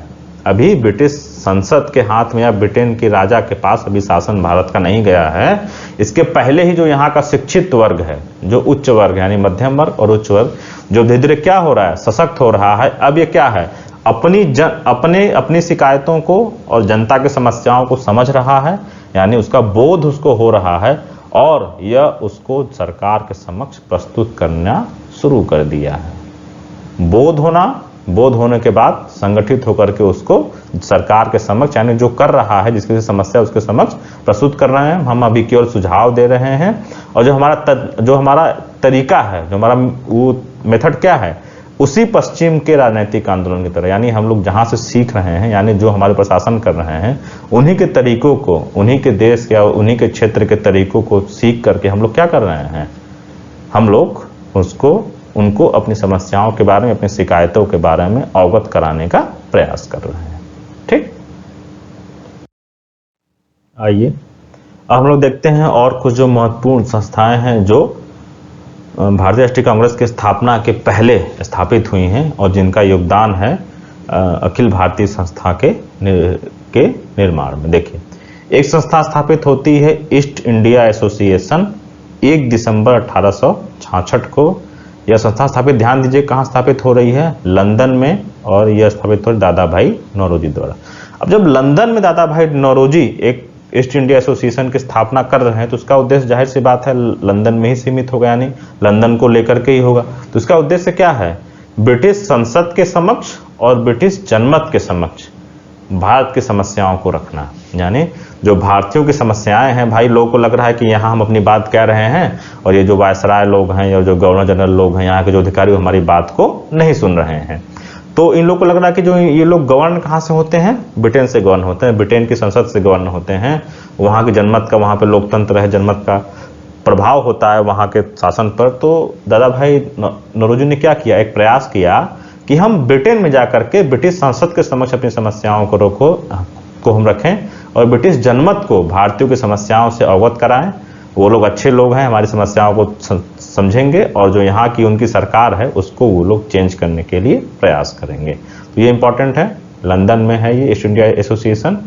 अभी ब्रिटिश संसद के हाथ में या ब्रिटेन के राजा के पास अभी शासन भारत का नहीं गया है। इसके पहले ही जो यहाँ का शिक्षित वर्ग है, जो उच्च वर्ग है यानी मध्यम वर्ग और उच्च वर्ग, जो धीरे धीरे क्या हो रहा है, सशक्त हो रहा है। अब ये क्या है, अपनी शिकायतों को और जनता की समस्याओं को समझ रहा है, यानी उसका बोध उसको हो रहा है और यह उसको सरकार के समक्ष प्रस्तुत करना शुरू कर दिया है। बोध होने के बाद संगठित होकर के उसको सरकार के समक्ष, यानी जो कर रहा है, जिसकी समस्या उसके समक्ष प्रस्तुत कर रहे हैं। हम अभी केवल सुझाव दे रहे हैं और जो हमारा तरीका है, जो हमारा वो मेथड क्या है, उसी पश्चिम के राजनीतिक आंदोलन की तरह, यानी हम लोग जहां से सीख रहे हैं, यानी जो हमारे प्रशासन कर रहे हैं, उन्हीं के तरीकों को, उन्हीं के देश या उन्हीं के क्षेत्र के तरीकों को सीख करके हम लोग क्या कर रहे हैं, हम लोग उनको अपनी समस्याओं के बारे में, अपनी शिकायतों के बारे में अवगत कराने का प्रयास कर रहे हैं। ठीक, आइए अब हम लोग देखते हैं और कुछ जो महत्वपूर्ण संस्थाएं हैं जो भारतीय राष्ट्रीय कांग्रेस की स्थापना के पहले स्थापित हुई हैं और जिनका योगदान है अखिल भारतीय संस्था के निर्माण में। देखिए, एक संस्था स्थापित होती है ईस्ट इंडिया एसोसिएशन 1 दिसंबर 1866 को। यह संस्था स्थापित, ध्यान दीजिए कहाँ स्थापित हो रही है, लंदन में, और यह स्थापित हो रही दादा भाई नौरोजी द्वारा। अब जब लंदन में दादा भाई नौरोजी एक ईस्ट इंडिया एसोसिएशन की स्थापना कर रहे हैं तो उसका उद्देश्य जाहिर सी बात है लंदन में ही सीमित होगा, यानी लंदन को लेकर के ही होगा। तो इसका उद्देश्य क्या है, ब्रिटिश संसद के समक्ष और ब्रिटिश जनमत के समक्ष भारत की समस्याओं को रखना। यानी जो भारतीयों की समस्याएं हैं, भाई लोगों को लग रहा है कि यहाँ हम अपनी बात कह रहे हैं और ये जो वायसराय लोग हैं या जो गवर्नर जनरल लोग हैं, यहाँ के जो अधिकारी हमारी बात को नहीं सुन रहे हैं। तो इन लोगों को लग रहा है कि जो ये लोग गवर्न कहाँ से होते हैं, ब्रिटेन से गवर्न होते हैं, ब्रिटेन की संसद से गवर्न होते हैं। वहाँ की जनमत का, वहाँ पे लोकतंत्र है, जनमत का प्रभाव होता है वहाँ के शासन पर। तो दादा भाई नौरोजी ने क्या किया, एक प्रयास किया कि हम ब्रिटेन में जाकर के ब्रिटिश संसद के समक्ष अपनी समस्याओं को हम रखें और ब्रिटिश जनमत को भारतीयों की समस्याओं से अवगत कराएं। वो लोग अच्छे लोग हैं, हमारी समस्याओं को समझेंगे और जो यहाँ की उनकी सरकार है उसको वो लोग चेंज करने के लिए प्रयास करेंगे। तो ये इंपॉर्टेंट है, लंदन में है ये ईस्ट इंडिया एसोसिएशन।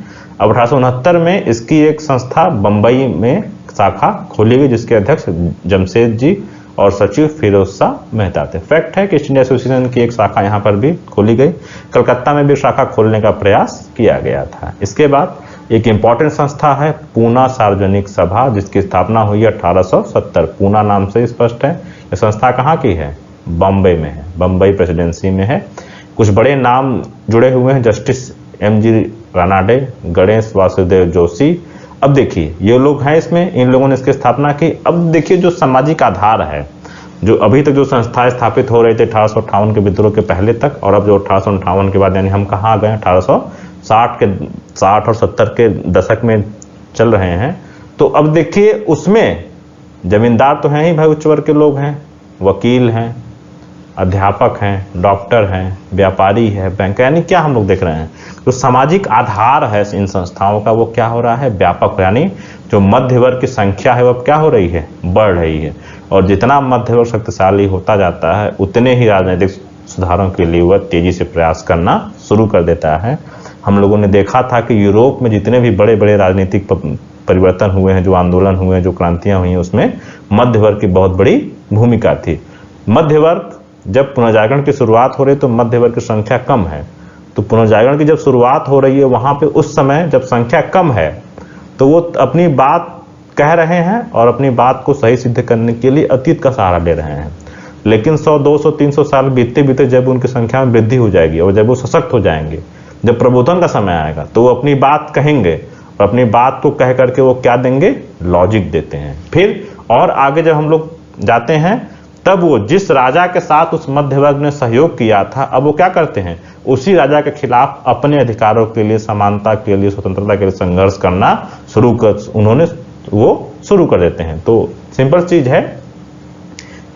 अब 1869 में इसकी एक संस्था बंबई में शाखा खोली गई जिसके अध्यक्ष जमशेद जी और सचिव फिरोज शाह मेहता थे। फैक्ट है कि ईस्ट इंडिया एसोसिएशन की एक शाखा यहाँ पर भी खोली गई, कलकत्ता में भी शाखा खोलने का प्रयास किया गया था। इसके बाद एक इंपॉर्टेंट संस्था है पूना सार्वजनिक सभा, जिसकी स्थापना हुई है 1870। पूना नाम से स्पष्ट है यह संस्था कहाँ की है, बम्बई में है, बम्बई प्रेसिडेंसी में है। कुछ बड़े नाम जुड़े हुए हैं, जस्टिस MG रानाडे, गणेश वासुदेव जोशी। अब देखिए ये लोग हैं इसमें, इन लोगों ने इसकी स्थापना की। अब देखिए जो सामाजिक आधार है, जो अभी तक जो संस्थाएं स्थापित हो रही थी 1858 के विद्रोह के पहले तक, और अब जो 1858 के बाद, यानी हम कहाँ आ गए, 1860 और 70 के दशक में चल रहे हैं। तो अब देखिए उसमें जमींदार तो हैं ही भाई, उच्च वर्ग के लोग हैं, वकील हैं, अध्यापक हैं, डॉक्टर हैं, व्यापारी है, बैंक, यानी क्या हम लोग देख रहे हैं, जो सामाजिक आधार है इन संस्थाओं का वो क्या हो रहा है, व्यापक। यानी जो मध्य वर्ग की संख्या है वो क्या हो रही है, बढ़ रही है। और जितना मध्य वर्ग शक्तिशाली होता जाता है उतने ही राजनीतिक सुधारों के लिए वह तेजी से प्रयास करना शुरू कर देता है। हम लोगों ने देखा था कि यूरोप में जितने भी बड़े बड़े राजनीतिक परिवर्तन हुए हैं, जो आंदोलन हुए हैं, जो क्रांतियां हुई हैं, उसमें मध्य वर्ग की बहुत बड़ी भूमिका थी। मध्य वर्ग जब पुनर्जागरण की शुरुआत हो रही तो मध्य वर्ग की संख्या कम है, तो पुनर्जागरण की जब शुरुआत हो रही है वहां पे उस समय जब संख्या कम है तो वो अपनी बात कह रहे हैं और अपनी बात को सही सिद्ध करने के लिए अतीत का सहारा ले रहे हैं। लेकिन 100, 200, 300 साल बीतते बीते जब उनकी संख्या में वृद्धि हो जाएगी और जब वो सशक्त हो जाएंगे, जब प्रबोधन का समय आएगा, तो वो अपनी बात कहेंगे और अपनी बात को कह करके वो क्या देंगे, लॉजिक देते हैं। फिर और आगे जब हम लोग जाते हैं तब वो जिस राजा के साथ उस मध्य वर्ग ने सहयोग किया था, अब वो क्या करते हैं, उसी राजा के खिलाफ अपने अधिकारों के लिए, समानता के लिए, स्वतंत्रता के लिए संघर्ष करना शुरू कर देते हैं। तो सिंपल चीज है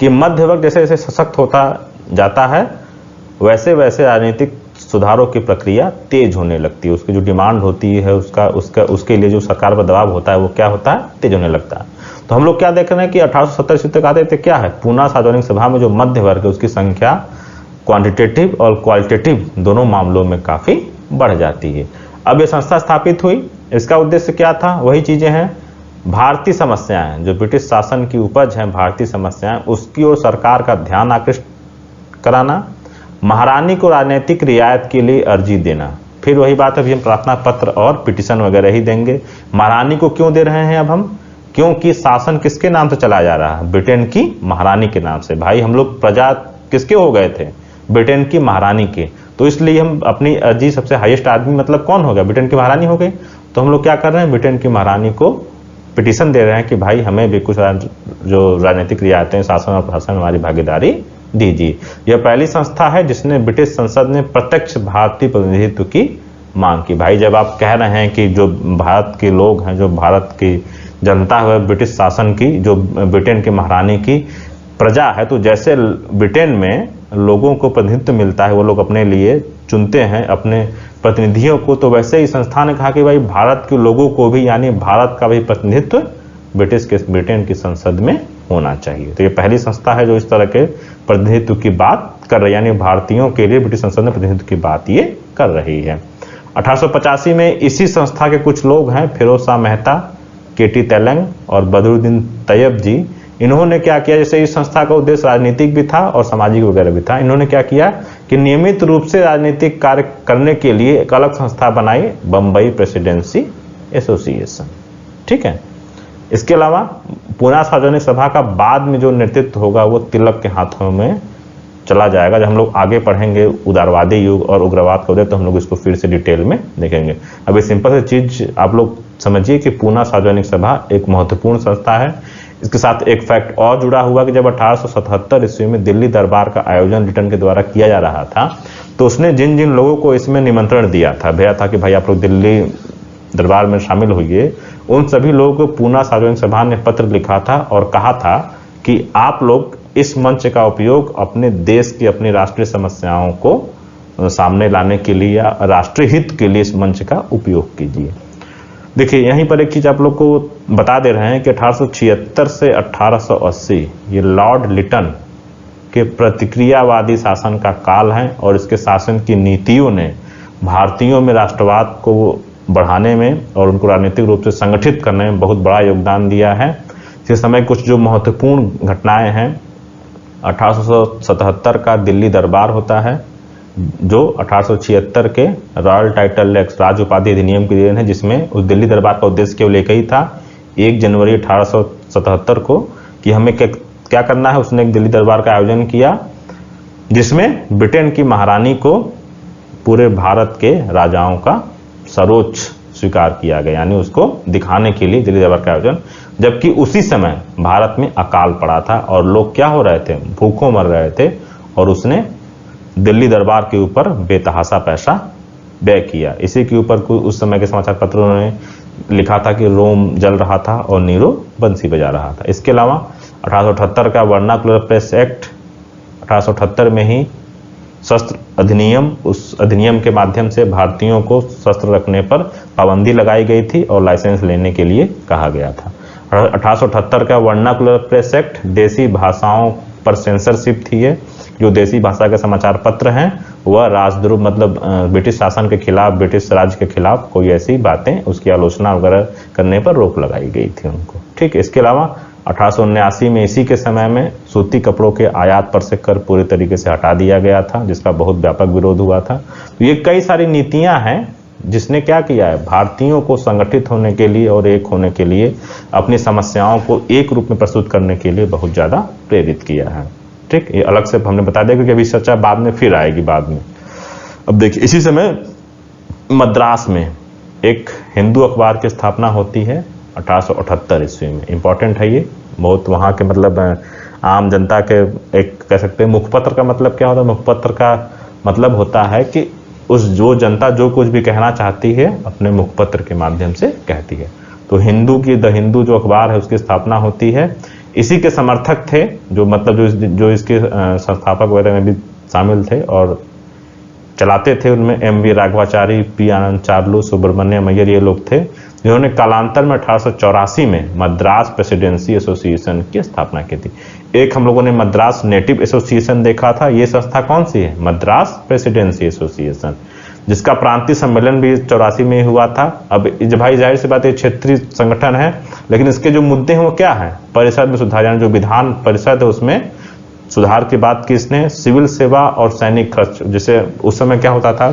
कि मध्य वर्ग जैसे जैसे सशक्त होता जाता है वैसे वैसे राजनीतिक सुधारों की प्रक्रिया तेज होने लगती है। उसकी जो डिमांड होती है उसके लिए जो सरकार पर दबाव होता है वो क्या होता है, तेज होने लगता है। तो हम लोग क्या देख रहे हैं कि 1870 तक आते थे, क्या है, पूना सार्वजनिक सभा में जो मध्य वर्ग है उसकी संख्या क्वांटिटेटिव और क्वालिटेटिव दोनों मामलों में काफी बढ़ जाती है। अब ये संस्था स्थापित हुई, इसका उद्देश्य क्या था, वही चीजें हैं, भारतीय समस्याएं, जो ब्रिटिश शासन की उपज है, भारतीय समस्याएं, उसकी ओर सरकार का ध्यान आकृष्ट कराना, महारानी को राजनीतिक रियायत के लिए अर्जी देना। फिर वही बात है, अभी हम प्रार्थना पत्र और पिटीशन वगैरह ही देंगे। महारानी को क्यों दे रहे हैं अब हम? क्योंकि शासन किसके नाम से चला जा रहा है? ब्रिटेन की महारानी के नाम से। भाई हम लोग प्रजा किसके हो गए थे? ब्रिटेन की महारानी के। तो इसलिए हम अपनी अर्जी सबसे हाईएस्ट आदमी मतलब कौन हो गया? ब्रिटेन की महारानी हो गई। तो हम लोग क्या कर रहे हैं? ब्रिटेन की महारानी को पिटीशन दे रहे हैं कि भाई हमें भी कुछ जो राजनीतिक रियायतें, शासन और प्रशासन में हमारी भागीदारी दीजिए। यह पहली संस्था है जिसने ब्रिटिश संसद में प्रत्यक्ष भारतीय प्रतिनिधित्व की मांग की। भाई जब आप कह रहे हैं कि जो भारत के लोग हैं, जो भारत की जनता है, ब्रिटिश शासन की, जो ब्रिटेन की महारानी की प्रजा है, तो जैसे ब्रिटेन में लोगों को प्रतिनिधित्व मिलता है, वो लोग अपने लिए चुनते हैं अपने प्रतिनिधियों को, तो वैसे ही संस्था ने कहा कि भाई भारत के लोगों को भी, यानी भारत का भी प्रतिनिधित्व ब्रिटेन की संसद में होना चाहिए। तो ये पहली संस्था है जो इस तरह के प्रतिनिधित्व की बात कर रही है, यानी भारतीयों के लिए ब्रिटिश संसद में प्रतिनिधित्व की बात ये कर रही है। 1885 में इसी संस्था के कुछ लोग हैं, फिरोज शाह मेहता, केटी तेलंग और बदरुद्दीन तैयब जी, इन्होंने क्या किया, जैसे इस संस्था का उद्देश्य राजनीतिक भी था और सामाजिक वगैरह भी था, इन्होंने क्या किया कि नियमित रूप से राजनीतिक कार्य करने के लिए एक अलग संस्था बनाई, बम्बई प्रेसिडेंसी एसोसिएशन। ठीक है। इसके अलावा पूना सार्वजनिक सभा का बाद में जो नेतृत्व होगा वो तिलक के हाथों में चला जाएगा। जब हम लोग आगे पढ़ेंगे उदारवादी युग और उग्रवाद का उदय, तो हम लोग इसको फिर से डिटेल में देखेंगे। अभी सिंपल सी चीज आप लोग समझिए कि पूना सार्वजनिक सभा एक महत्वपूर्ण संस्था है। इसके साथ एक फैक्ट और जुड़ा हुआ कि जब 1877 ईस्वी में दिल्ली दरबार का आयोजन ब्रिटेन के द्वारा किया जा रहा था, तो उसने जिन जिन लोगों को इसमें निमंत्रण दिया था, भेजा था कि भाई आप लोग दिल्ली दरबार में शामिल होइए, उन सभी लोगों को पूना सार्वजनिक सभा ने पत्र लिखा था और कहा था कि आप लोग इस मंच का उपयोग अपने देश की, अपनी राष्ट्रीय समस्याओं को सामने लाने के लिए या राष्ट्रीय हित के लिए इस मंच का उपयोग कीजिए। देखिए यहीं पर एक चीज आप लोग को बता दे रहे हैं कि 1876 से 1880 ये लॉर्ड लिटन के प्रतिक्रियावादी शासन का काल है और इसके शासन की नीतियों ने भारतीयों में राष्ट्रवाद को बढ़ाने में और उनको राजनीतिक रूप से संगठित करने में बहुत बड़ा योगदान दिया है। इस समय कुछ जो महत्वपूर्ण घटनाएं हैं, 1877 का दिल्ली दरबार होता है जो 1876 के रॉयल टाइटल एक्ट, राज उपाधि अधिनियम की देन है, जिसमें उस दिल्ली दरबार का उद्देश्य केवल एक ही था, 1 जनवरी 1877 को, कि हमें क्या करना है। उसने एक दिल्ली दरबार का आयोजन किया जिसमें ब्रिटेन की महारानी को पूरे भारत के राजाओं का सर्वोच्च स्वीकार किया गया, यानी उसको दिखाने के लिए दिल्ली दरबार का आयोजन। जबकि उसी समय भारत में अकाल पड़ा था और लोग क्या हो रहे थे, भूखों मर रहे थे, और उसने दिल्ली दरबार के ऊपर बेतहाशा पैसा व्यय किया। इसी के ऊपर उस समय के समाचार पत्रों ने लिखा था कि रोम जल रहा था और नीरो बंसी बजा रहा था। इसके अलावा 1878 का वर्नाकुलर प्रेस एक्ट, 1878 में ही शस्त्र अधिनियम, उस अधिनियम के माध्यम से भारतीयों को शस्त्र रखने पर पाबंदी लगाई गई थी और लाइसेंस लेने के लिए कहा गया था। 1878 का वर्नाकुलर प्रेस एक्ट, देसी भाषाओं पर सेंसरशिप थी। ये जो देसी भाषा के समाचार पत्र हैं वह राजद्रोह, मतलब ब्रिटिश शासन के खिलाफ, ब्रिटिश राज्य के खिलाफ कोई ऐसी बातें, उसकी आलोचना वगैरह करने पर रोक लगाई गई थी उनको। ठीक है। इसके अलावा 1879 में इसी के समय में सूती कपड़ों के आयात पर से कर पूरी तरीके से हटा दिया गया था, जिसका बहुत व्यापक विरोध हुआ था। तो ये कई सारी नीतियां हैं जिसने क्या किया है, भारतीयों को संगठित होने के लिए और एक होने के लिए, अपनी समस्याओं को एक रूप में प्रस्तुत करने के लिए बहुत ज्यादा प्रेरित किया है। ठीक, ये अलग से हमने बता दिया क्योंकि अभी चर्चा बाद में फिर आएगी बाद में। अब देखिए इसी समय मद्रास में एक हिंदू अखबार की स्थापना होती है 1878 ईस्वी में। इंपॉर्टेंट है ये बहुत, वहाँ के मतलब आम जनता के एक कह सकते हैं मुखपत्र का मतलब क्या होता है, मुखपत्र का मतलब होता है कि उस जो जनता जो कुछ भी कहना चाहती है अपने मुखपत्र के माध्यम से कहती है। तो हिंदू की द हिंदू जो अखबार है उसकी स्थापना होती है। इसी के समर्थक थे जो मतलब जो इसके संस्थापक वगैरह में भी शामिल थे और चलाते थे, उनमें एम.वी. राघवाचारी, पी. आनंद चार्लू, सुब्रमण्यम अय्यर ये लोग थे, जिन्होंने कालांतर में 1884 में मद्रास प्रेसिडेंसी एसोसिएशन की स्थापना की थी। एक हम लोगों ने मद्रास नेटिव एसोसिएशन देखा था, ये संस्था कौन सी है, मद्रास प्रेसिडेंसी एसोसिएशन, जिसका प्रांतीय सम्मेलन भी 84 में हुआ था। अब भाई जाहिर सी बात है क्षेत्रीय संगठन है, लेकिन इसके जो मुद्दे हैं वो क्या है, परिषद में सुधार, यानी जो विधान परिषद है उसमें सुधार की बात की इसने, सिविल सेवा और सैनिक खर्च। जैसे उस समय क्या होता था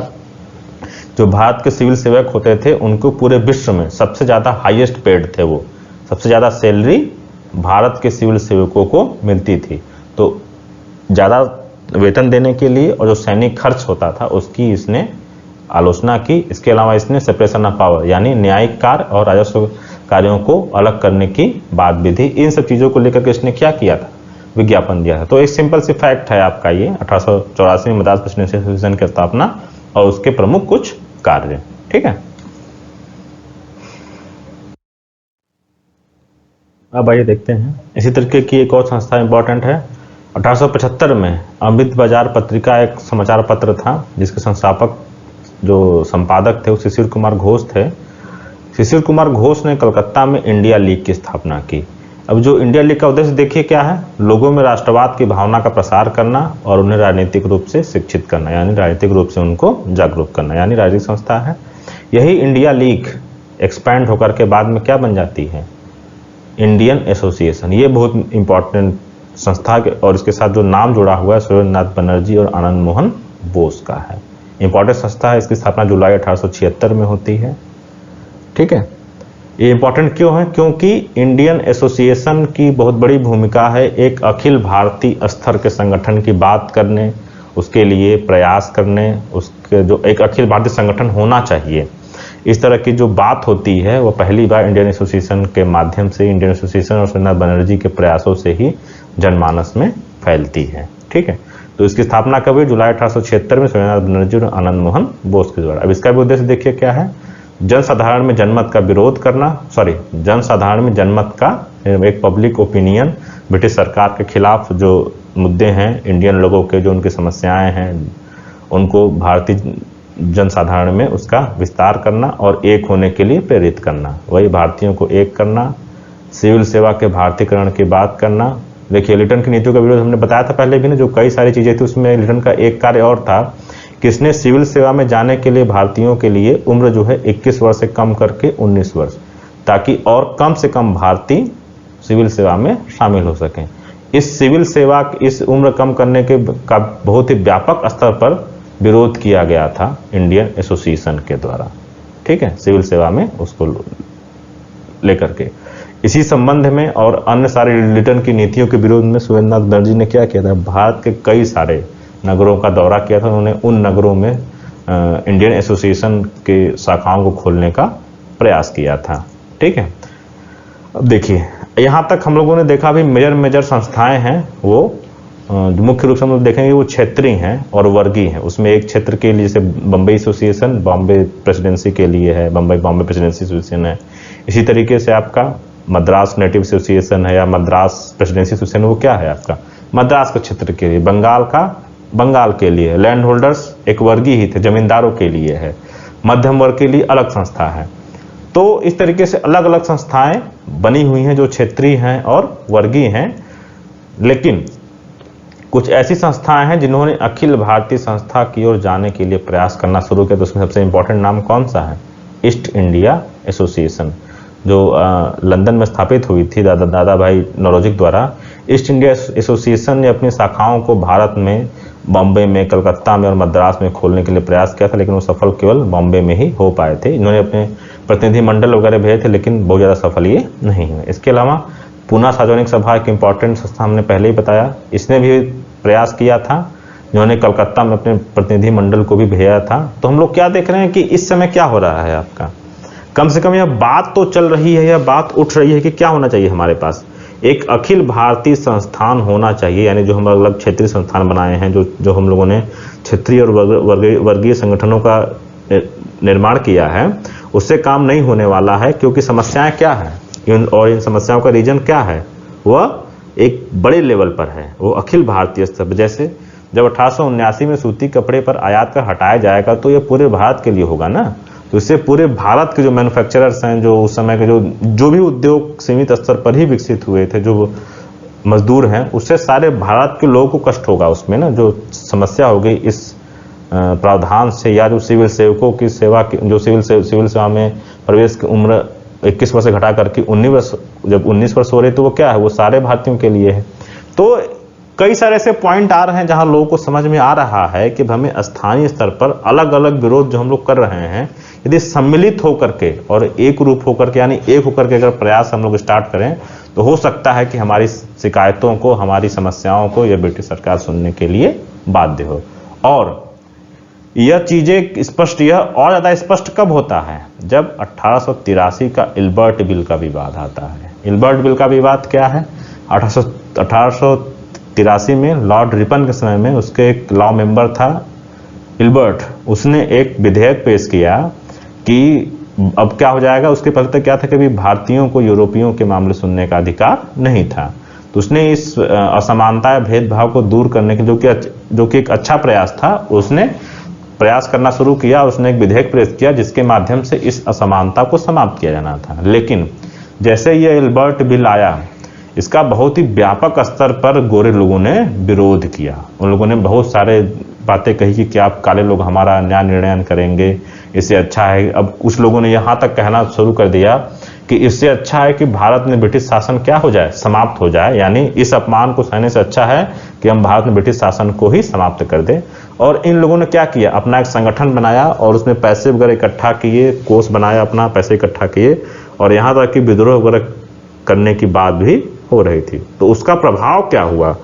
जो भारत के सिविल सेवक होते थे उनको पूरे विश्व में सबसे ज़्यादा हाईएस्ट पेड थे, वो सबसे ज़्यादा सैलरी भारत के सिविल सेवकों को मिलती थी। तो ज़्यादा वेतन देने के लिए और जो सैनिक खर्च होता था उसकी इसने आलोचना की। इसके अलावा इसने सेपरेशन ऑफ पावर यानी न्यायिक कार्य और राजस्व कार्यों को अलग करने की बात भी थी। इन सब चीज़ों को लेकर के इसने क्या किया था, विज्ञापन दिया था। तो एक सिंपल सी फैक्ट है आपका ये 1884 में मद्रास प्रेसिडेंसी एसोसिएशन की स्थापना और उसके प्रमुख कुछ कार्य। ठीक है, अब आइए देखते हैं इसी तरीके की एक और संस्था इंपॉर्टेंट है। 1875 में अमृत बाजार पत्रिका एक समाचार पत्र था जिसके संस्थापक जो संपादक थे वो शिशिर कुमार घोष थे। शिशिर कुमार घोष ने कलकत्ता में इंडिया लीग की स्थापना की। अब जो इंडिया लीग का उद्देश्य देखिए क्या है, लोगों में राष्ट्रवाद की भावना का प्रसार करना और उन्हें राजनीतिक रूप से शिक्षित करना, यानी राजनीतिक रूप से उनको जागरूक करना, यानी राजनीतिक संस्था है। यही इंडिया लीग एक्सपैंड होकर के बाद में क्या बन जाती है, इंडियन एसोसिएशन। ये बहुत इंपॉर्टेंट संस्था के और इसके साथ जो नाम जुड़ा हुआ है सुरेंद्रनाथ बनर्जी और आनंद मोहन बोस का है। इंपॉर्टेंट संस्था है, इसकी स्थापना जुलाई 1876 में होती है। ठीक है, ये इंपॉर्टेंट क्यों है, क्योंकि इंडियन एसोसिएशन की बहुत बड़ी भूमिका है एक अखिल भारतीय स्तर के संगठन की बात करने, उसके लिए प्रयास करने, उसके जो एक अखिल भारतीय संगठन होना चाहिए, इस तरह की जो बात होती है वो पहली बार इंडियन एसोसिएशन के माध्यम से, इंडियन एसोसिएशन और सुरेंद्रनाथ बनर्जी के प्रयासों से ही जनमानस में फैलती है। ठीक है, तो इसकी स्थापना कब हुई, जुलाई 1876 में सुरेंद्रनाथ बनर्जी और आनंद मोहन बोस के द्वारा। अब इसका भी उद्देश्य देखिए क्या है, जनसाधारण में जनमत का विरोध करना, जनसाधारण में जनमत का एक पब्लिक ओपिनियन, ब्रिटिश सरकार के खिलाफ जो मुद्दे हैं इंडियन लोगों के, जो उनकी समस्याएं हैं उनको भारतीय जनसाधारण में उसका विस्तार करना और एक होने के लिए प्रेरित करना, वही भारतीयों को एक करना, सिविल सेवा के भारतीयकरण की बात करना। देखिए लिटन की नीतियों का विरोध हमने बताया था पहले भी ना, जो कई सारी चीज़ें थी उसमें लिटन का एक कार्य और था कि इसने सिविल सेवा में जाने के लिए भारतीयों के लिए उम्र जो है 21 वर्ष से कम करके 19 वर्ष, ताकि और कम से कम भारतीय सिविल सेवा में शामिल हो सकें। इस सिविल सेवा इस उम्र कम करने के का बहुत ही व्यापक स्तर पर विरोध किया गया था इंडियन एसोसिएशन के द्वारा। ठीक है, सिविल सेवा में उसको लेकर के इसी संबंध में और अन्य सारे लिटन की नीतियों के विरोध में सुरेंद्रनाथ बनर्जी ने क्या किया था, भारत के कई सारे नगरों का दौरा किया था। उन्होंने उन नगरों में इंडियन एसोसिएशन के शाखाओं को खोलने का प्रयास किया था। ठीक है, अब देखिए यहाँ तक हम लोगों ने देखा भी मेजर संस्थाएं हैं वो मुख्य रूप से हम लोग देखेंगे वो क्षेत्रीय हैं और वर्गीय हैं। उसमें एक क्षेत्र के लिए जैसे बम्बई एसोसिएशन बॉम्बे प्रेसिडेंसी के लिए है, बॉम्बे प्रेसिडेंसी एसोसिएशन है। इसी तरीके से आपका मद्रास नेटिव एसोसिएशन है या मद्रास प्रेसिडेंसी एसोसिएशन, वो क्या है आपका मद्रास के क्षेत्र के लिए, बंगाल का बंगाल के लिए, लैंड होल्डर्स एक वर्गीय ही थे, जमींदारों के लिए है, मध्यम वर्ग के लिए अलग संस्था है। तो इस तरीके से अलग अलग संस्थाएं बनी हुई हैं जो क्षेत्रीय हैं और वर्गीय हैं। लेकिन कुछ ऐसी संस्थाएं हैं जिन्होंने अखिल भारतीय संस्था की ओर जाने के लिए प्रयास करना शुरू किया। तो उसमें सबसे इंपॉर्टेंट नाम कौन सा है, ईस्ट इंडिया एसोसिएशन, जो लंदन में स्थापित हुई थी दादा भाई नौरोजी द्वारा। ईस्ट इंडिया एसोसिएशन ने अपनी शाखाओं को भारत में बॉम्बे में, कलकत्ता में और मद्रास में खोलने के लिए प्रयास किया था, लेकिन वो सफल केवल बॉम्बे में ही हो पाए थे। इन्होंने अपने प्रतिनिधि मंडल वगैरह भेजे थे लेकिन बहुत ज़्यादा सफल ये नहीं हुए। इसके अलावा पूना सार्वजनिक सभा एक इंपॉर्टेंट संस्था हमने पहले ही बताया, इसने भी प्रयास किया था, जिन्होंने कलकत्ता में अपने प्रतिनिधि मंडल को भी भेजा था। तो हम लोग क्या देख रहे हैं कि इस समय क्या हो रहा है आपका, कम से कम यह बात तो चल रही है, यह बात उठ रही है कि क्या होना चाहिए हमारे पास, एक अखिल भारतीय संस्थान होना चाहिए। यानी जो हम अलग क्षेत्रीय संस्थान बनाए हैं, जो हम लोगों ने क्षेत्रीय और वर्गीय संगठनों का निर्माण किया है, उससे काम नहीं होने वाला है। क्योंकि समस्याएं क्या है और इन समस्याओं का रीजन क्या है, वह एक बड़े लेवल पर है, वो अखिल भारतीय स्तर पर। जैसे जब 1879 में सूती कपड़े पर आयात कर हटाया जाएगा तो ये पूरे भारत के लिए होगा ना। तो इससे पूरे भारत के जो मैन्युफैक्चरर्स हैं, जो उस समय के जो भी उद्योग सीमित स्तर पर ही विकसित हुए थे, जो मजदूर हैं, उससे सारे भारत के लोगों को कष्ट होगा उसमें ना। जो समस्या हो गई इस प्रावधान से, या जो सिविल सेवकों की सेवा जो सिविल सेवा में प्रवेश की उम्र 21 वर्ष से घटा करके 19 वर्ष, जब 19 वर्ष हो रहे तो वो क्या है, वो सारे भारतीयों के लिए है। तो कई सारे ऐसे पॉइंट आ रहे हैं जहां लोगों को समझ में आ रहा है कि हमें स्थानीय स्तर पर अलग अलग विरोध जो हम लोग कर रहे हैं, यदि सम्मिलित होकर के और एक रूप होकर के, यानी एक होकर के अगर प्रयास हम लोग स्टार्ट करें तो हो सकता है कि हमारी शिकायतों को, हमारी समस्याओं को यह ब्रिटिश सरकार सुनने के लिए बाध्य हो। और यह चीजें स्पष्ट, यह और ज्यादा स्पष्ट कब होता है? जब 1883 का इल्बर्ट बिल का विवाद आता है। इल्बर्ट बिल का विवाद क्या है? 1883 में लॉर्ड रिपन के समय में उसके एक लॉ मेंबर था इल्बर्ट, उसने एक विधेयक पेश किया कि अब क्या हो जाएगा। उसके पहले तक क्या था कि भारतीयों को यूरोपियों के मामले सुनने का अधिकार नहीं था। तो उसने इस असमानता, भेदभाव को दूर करने के जो कि एक अच्छा प्रयास था, उसने प्रयास करना शुरू किया। उसने एक विधेयक पेश किया जिसके माध्यम से इस असमानता को समाप्त किया जाना था। लेकिन जैसे यह इल्बर्ट बिल आया, इसका बहुत ही व्यापक स्तर पर गोरे लोगों ने विरोध किया। उन लोगों ने बहुत सारे बातें कही कि क्या आप काले लोग हमारा न्याय निर्णय करेंगे, इससे अच्छा है। अब कुछ लोगों ने यहाँ तक कहना शुरू कर दिया कि इससे अच्छा है कि भारत में ब्रिटिश शासन क्या हो जाए, समाप्त हो जाए, यानी इस अपमान को सहने से अच्छा है कि हम भारत में ब्रिटिश शासन को ही समाप्त कर दें। और इन लोगों ने क्या किया, अपना एक संगठन बनाया और उसमें पैसे वगैरह इकट्ठा किए, कोष बनाया, अपना पैसे इकट्ठा किए, और यहाँ तक कि विद्रोह वगैरह करने की बात भी हो रही थी। तो उसका प्रभाव क्या हुआ,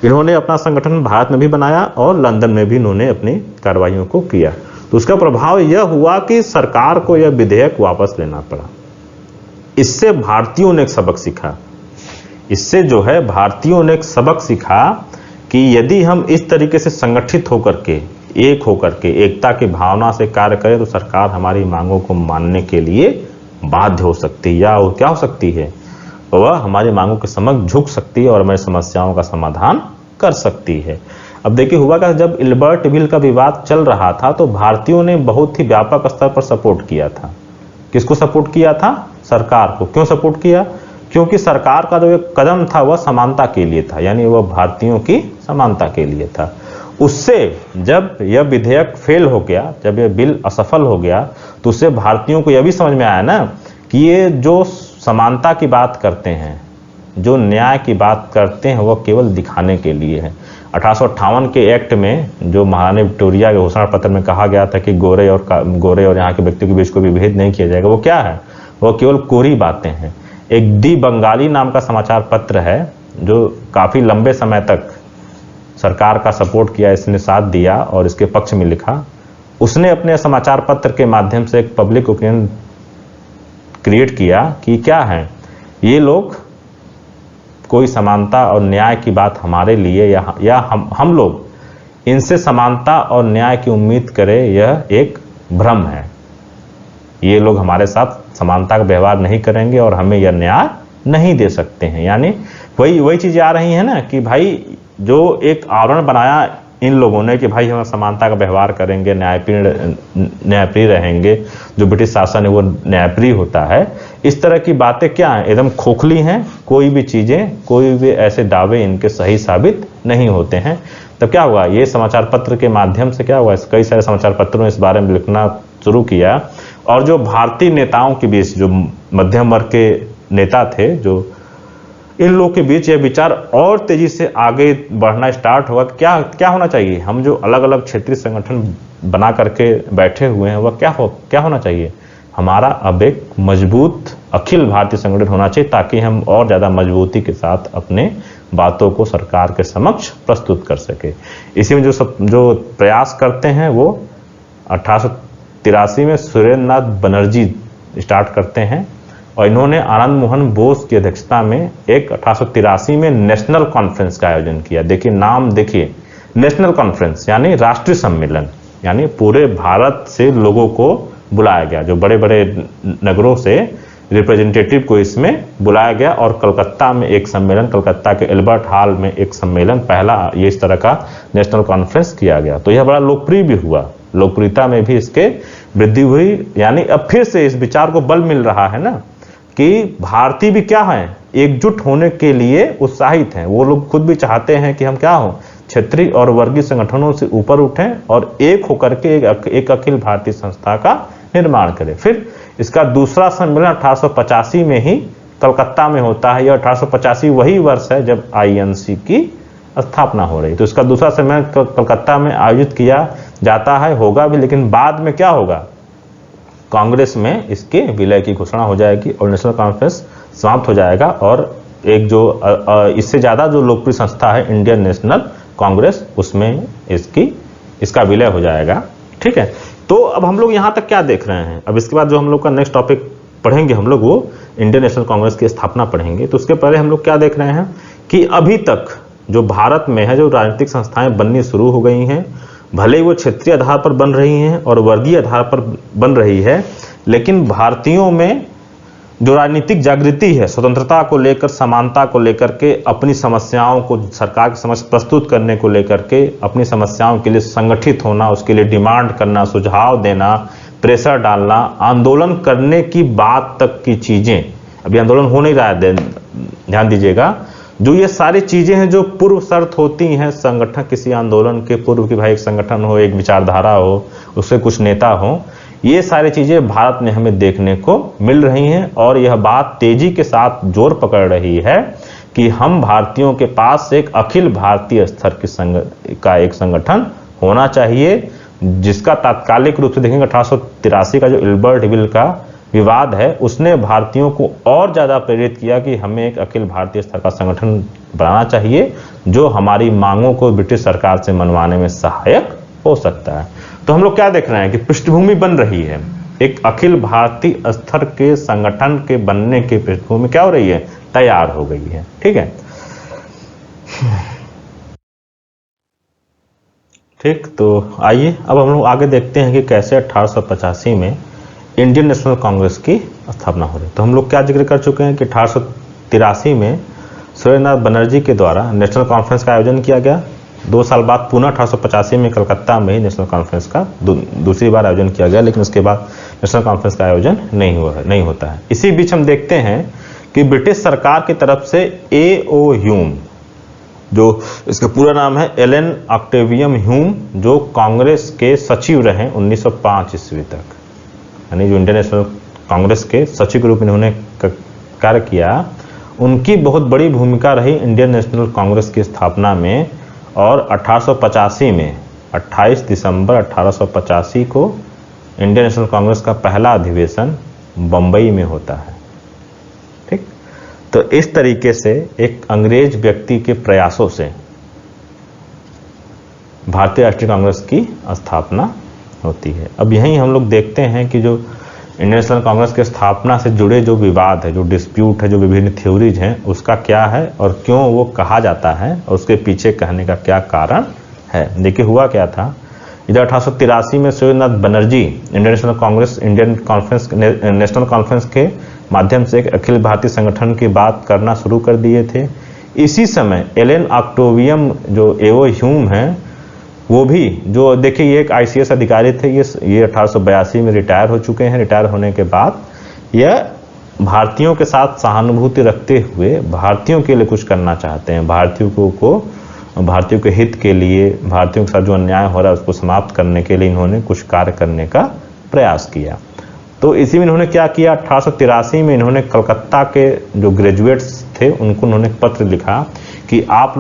इन्होंने अपना संगठन भारत में भी बनाया और लंदन में भी इन्होंने अपनी कार्रवाइयों को किया। तो उसका प्रभाव यह हुआ कि सरकार को यह विधेयक वापस लेना पड़ा। इससे भारतीयों ने एक सबक सीखा, इससे जो है भारतीयों ने एक सबक सीखा कि यदि हम इस तरीके से संगठित होकर के, एक होकर के, एकता की भावना से कार्य करें तो सरकार हमारी मांगों को मानने के लिए बाध्य हो सकती है, या क्या हो सकती है, वह हमारी मांगों के समक्ष झुक सकती है और हमारी समस्याओं का समाधान कर सकती है। अब देखिए हुआ क्या, जब इल्बर्ट बिल का विवाद चल रहा था तो भारतीयों ने बहुत ही व्यापक स्तर पर सपोर्ट किया था। किसको सपोर्ट किया था? सरकार को। क्यों सपोर्ट किया? क्योंकि सरकार का जो एक कदम था वह समानता के लिए था, यानी वह भारतीयों की समानता के लिए था। उससे जब यह विधेयक फेल हो गया, जब यह बिल असफल हो गया, तो उससे भारतीयों को यह भी समझ में आया ना कि ये जो समानता की बात करते हैं, जो न्याय की बात करते हैं, वह केवल दिखाने के लिए है। 1858 के एक्ट में जो महारानी विक्टोरिया के घोषणा पत्र में कहा गया था कि गोरे और यहाँ के व्यक्तियों के बीच कोई भी भेद नहीं किया जाएगा, वो क्या है? वह केवल कोरी बातें हैं। एक दी बंगाली नाम का समाचार पत्र है जो काफी लंबे समय तक सरकार का सपोर्ट किया, इसने साथ दिया और इसके पक्ष में लिखा। उसने अपने समाचार पत्र के माध्यम से एक पब्लिक ओपिनियन क्रिएट किया कि क्या है, ये लोग कोई समानता और न्याय की बात हमारे लिए या हम लोग इनसे समानता और न्याय की उम्मीद करें, यह एक भ्रम है। ये लोग हमारे साथ समानता का व्यवहार नहीं करेंगे और हमें यह न्याय नहीं दे सकते हैं। यानी वही चीजें आ रही है ना कि भाई जो एक आवरण बनाया इन लोगों ने कि भाई हम समानता का व्यवहार करेंगे, न्यायप्रिय रहेंगे, जो ब्रिटिश शासन है वो न्यायप्रिय होता है, इस तरह की बातें क्या हैं, एकदम खोखली हैं। कोई भी चीजें, कोई भी ऐसे दावे इनके सही साबित नहीं होते हैं। तब क्या हुआ, ये समाचार पत्र के माध्यम से क्या हुआ, कई सारे समाचार पत्रों ने इस बारे में लिखना शुरू किया और जो भारतीय नेताओं के बीच, जो मध्यम वर्ग के नेता थे, जो इन लोगों के बीच यह विचार और तेजी से आगे बढ़ना स्टार्ट हुआ। क्या होना चाहिए, हम जो अलग अलग क्षेत्रीय संगठन बना करके बैठे हुए हैं वह क्या होना चाहिए, हमारा अब एक मजबूत अखिल भारतीय संगठन होना चाहिए ताकि हम और ज्यादा मजबूती के साथ अपने बातों को सरकार के समक्ष प्रस्तुत कर सके। इसी में जो प्रयास करते हैं वो 1883 में सुरेंद्र नाथ बनर्जी स्टार्ट करते हैं और इन्होंने आनंद मोहन बोस की अध्यक्षता में एक 1883 में नेशनल कॉन्फ्रेंस का आयोजन किया। देखिए नाम देखिए, नेशनल कॉन्फ्रेंस यानी राष्ट्रीय सम्मेलन, यानी पूरे भारत से लोगों को बुलाया गया, जो बड़े बड़े नगरों से रिप्रेजेंटेटिव को इसमें बुलाया गया और कलकत्ता में एक सम्मेलन, कलकत्ता के एल्बर्ट हॉल में एक सम्मेलन, पहला ये इस तरह का नेशनल कॉन्फ्रेंस किया गया। तो यह बड़ा लोकप्रिय भी हुआ, लोकप्रियता में भी इसके वृद्धि हुई। यानी अब फिर से इस विचार को बल मिल रहा है ना कि भारतीय भी क्या है, एकजुट होने के लिए उत्साहित हैं। वो लोग खुद भी चाहते हैं कि हम क्या हो, क्षेत्रीय और वर्गीय संगठनों से ऊपर उठें और एक होकर के एक अखिल भारतीय संस्था का निर्माण करें। फिर इसका दूसरा सम्मेलन 1885 में ही कलकत्ता में होता है। यह 1885 वही वर्ष है जब आईएनसी की स्थापना हो रही। तो इसका दूसरा सम्मेलन कलकत्ता में आयोजित किया जाता है, होगा भी, लेकिन बाद में क्या होगा, कांग्रेस में इसके विलय की घोषणा हो जाएगी और नेशनल कॉन्फ्रेंस समाप्त हो जाएगा और एक जो इससे ज़्यादा जो लोकप्रिय संस्था है इंडियन नेशनल कांग्रेस, उसमें इसका विलय हो जाएगा। ठीक है, तो अब हम लोग यहाँ तक क्या देख रहे हैं। अब इसके बाद जो हम लोग का नेक्स्ट टॉपिक पढ़ेंगे हम लोग, वो इंडियन नेशनल कांग्रेस की स्थापना पढ़ेंगे। तो उसके पहले हम लोग क्या देख रहे हैं कि अभी तक जो भारत में है जो राजनीतिक संस्थाएं बननी शुरू हो गई हैं, भले ही वो क्षेत्रीय आधार पर बन रही हैं और वर्गीय आधार पर बन रही है, लेकिन भारतीयों में जो राजनीतिक जागृति है, स्वतंत्रता को लेकर, समानता को लेकर के, अपनी समस्याओं को सरकार के समक्ष प्रस्तुत करने को लेकर के, अपनी समस्याओं के लिए संगठित होना, उसके लिए डिमांड करना, सुझाव देना, प्रेशर डालना, आंदोलन करने की बात तक की चीजें, अभी आंदोलन हो नहीं रहा है, ध्यान दीजिएगा, जो ये सारी चीजें हैं जो पूर्व शर्त होती हैं संगठन, किसी आंदोलन के पूर्व की भाई एक संगठन हो, एक विचारधारा हो, उससे कुछ नेता हो, ये सारी चीजें भारत में हमें देखने को मिल रही हैं और यह बात तेजी के साथ जोर पकड़ रही है कि हम भारतीयों के पास एक अखिल भारतीय स्तर का एक संगठन होना चाहिए, जिसका तात्कालिक रूप से देखेंगे 1883 का जो इल्बर्ट विल का विवाद है, उसने भारतीयों को और ज्यादा प्रेरित किया कि हमें एक अखिल भारतीय स्तर का संगठन बनाना चाहिए जो हमारी मांगों को ब्रिटिश सरकार से मनवाने में सहायक हो सकता है। तो हम लोग क्या देख रहे हैं कि पृष्ठभूमि बन रही है, एक अखिल भारतीय स्तर के संगठन के बनने की पृष्ठभूमि क्या हो रही है, तैयार हो गई है। ठीक है, ठीक, तो आइए अब हम लोग आगे देखते हैं कि कैसे 1885 में इंडियन नेशनल कांग्रेस की स्थापना हो रही। तो हम लोग क्या जिक्र कर चुके हैं कि 1883 में सूर्यनाथ बनर्जी के द्वारा नेशनल कॉन्फ्रेंस का आयोजन किया गया। 2 साल बाद पुनः 1885 में कलकत्ता में ही नेशनल कॉन्फ्रेंस का दूसरी बार आयोजन किया गया, लेकिन उसके बाद नेशनल कॉन्फ्रेंस का आयोजन नहीं होता है। इसी बीच हम देखते हैं कि ब्रिटिश सरकार की तरफ से A.O. ह्यूम, जो इसका पूरा नाम है एलन ऑक्टेवियम ह्यूम, जो कांग्रेस के सचिव रहे 1905 ईस्वी तक, यानी जो इंडियन नेशनल कांग्रेस के सचिव के रूप में उन्होंने कार्य किया, उनकी बहुत बड़ी भूमिका रही इंडियन नेशनल कांग्रेस की स्थापना में। और 1885 में 28 दिसंबर 1885 को इंडियन नेशनल कांग्रेस का पहला अधिवेशन बंबई में होता है। ठीक, तो इस तरीके से एक अंग्रेज व्यक्ति के प्रयासों से भारतीय राष्ट्रीय कांग्रेस की स्थापना होती है। अब यहीं हम लोग देखते हैं कि जो इंडियन नेशनल कांग्रेस की स्थापना से जुड़े जो विवाद है, जो डिस्प्यूट है, जो विभिन्न थ्योरीज हैं, उसका क्या है और क्यों वो कहा जाता है और उसके पीछे कहने का क्या कारण है। देखिए हुआ क्या था, इधर 1883 में Suryanath Banerjee Indian national conference के माध्यम से एक अखिल भारतीय संगठन की बात करना शुरू कर दिए थे। इसी समय एलन ऑक्टेवियम जो A.O. ह्यूम हैं, वो भी जो देखिए ये एक ICS अधिकारी थे, ये 1882 में रिटायर हो चुके हैं। रिटायर होने के बाद यह भारतीयों के साथ सहानुभूति रखते हुए भारतीयों के लिए कुछ करना चाहते हैं, भारतीयों के हित के लिए, भारतीयों के साथ जो अन्याय हो रहा है उसको समाप्त करने के लिए इन्होंने कुछ कार्य करने का प्रयास किया। तो इसी में इन्होंने क्या किया, 1883 में इन्होंने कलकत्ता के जो ग्रेजुएट्स थे उनको उन्होंने पत्र लिखा कि आप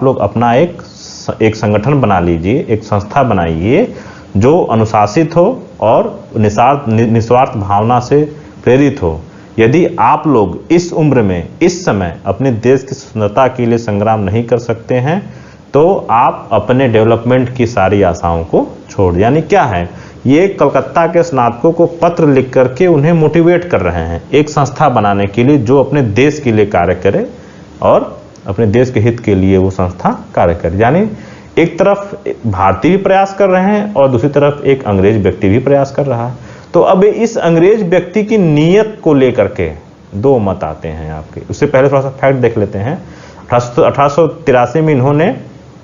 लोग अपना एक संगठन बना लीजिए, एक संस्था बनाइए जो अनुशासित हो और निस्वार्थ भावना से प्रेरित हो। यदि आप लोग इस उम्र में, इस समय अपने देश की स्वतंत्रता के लिए संग्राम नहीं कर सकते हैं तो आप अपने डेवलपमेंट की सारी आशाओं को छोड़। यानी क्या है, ये कलकत्ता के स्नातकों को पत्र लिख करके उन्हें मोटिवेट कर रहे हैं एक संस्था बनाने के लिए जो अपने देश के लिए कार्य करे और अपने देश के हित के लिए वो संस्था कार्य करे। यानी एक तरफ भारतीय भी प्रयास कर रहे हैं और दूसरी तरफ एक अंग्रेज व्यक्ति भी प्रयास कर रहा है। तो अब इस अंग्रेज व्यक्ति की नीयत को लेकर के 2 मत आते हैं आपके। उससे पहले थोड़ा सा फैक्ट देख लेते हैं। 1883 में इन्होंने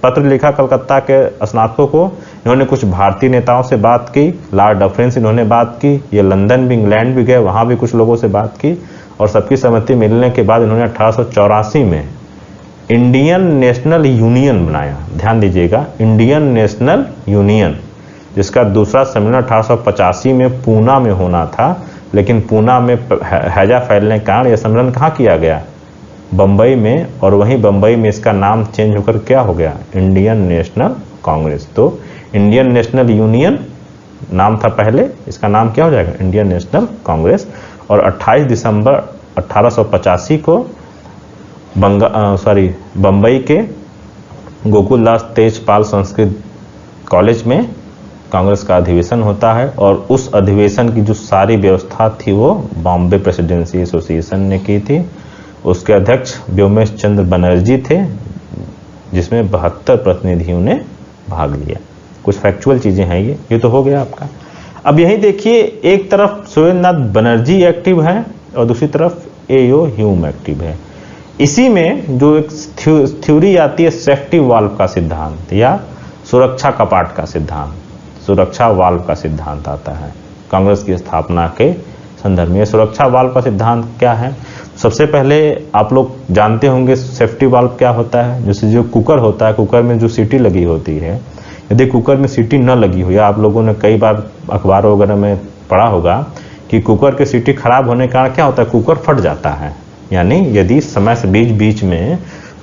पत्र लिखा कलकत्ता के स्नातकों को, इन्होंने कुछ भारतीय नेताओं से बात की, लॉर्ड डफरिन से इन्होंने बात की, ये लंदन भी, इंग्लैंड भी गए, वहाँ भी कुछ लोगों से बात की और सबकी सहमति मिलने के बाद इन्होंने 1884 में इंडियन नेशनल यूनियन बनाया। ध्यान दीजिएगा, इंडियन नेशनल यूनियन, जिसका दूसरा सम्मेलन 1885 में पूना में होना था, लेकिन पूना में हैजा फैलने के कारण यह सम्मेलन कहाँ किया गया, बम्बई में, और वहीं बम्बई में इसका नाम चेंज होकर क्या हो गया, इंडियन नेशनल कांग्रेस। तो इंडियन नेशनल यूनियन नाम था पहले, इसका नाम क्या हो जाएगा, इंडियन नेशनल कांग्रेस। और 28 दिसंबर 1885 को बम्बई के गोकुलदास तेजपाल संस्कृत कॉलेज में कांग्रेस का अधिवेशन होता है, और उस अधिवेशन की जो सारी व्यवस्था थी वो बॉम्बे प्रेसिडेंसी एसोसिएशन ने की थी। उसके अध्यक्ष व्योमेश चंद्र बनर्जी थे, जिसमें 72 प्रतिनिधियों ने भाग लिया। कुछ फैक्चुअल चीजें हैं ये तो हो गया आपका। अब यही देखिए, एक तरफ सुरेंद्रनाथ बनर्जी एक्टिव है और दूसरी तरफ एओ ह्यूम एक्टिव है। इसी में जो एक थ्योरी आती है सेफ्टी वाल्व का सिद्धांत या सुरक्षा कपाट का सिद्धांत, सुरक्षा वाल्व का सिद्धांत आता है कांग्रेस की स्थापना के संदर्भ में। सुरक्षा वाल्व का सिद्धांत क्या है, सबसे पहले आप लोग जानते होंगे सेफ्टी वाल्व क्या होता है। जैसे जो कुकर होता है, कुकर में जो सीटी लगी होती है, यदि कुकर में सीटी न लगी हो, या आप लोगों ने कई बार अखबार वगैरह में पढ़ा होगा कि कुकर की सीटी खराब होने के कारण क्या होता है, कुकर फट जाता है। यानी यदि समय से बीच में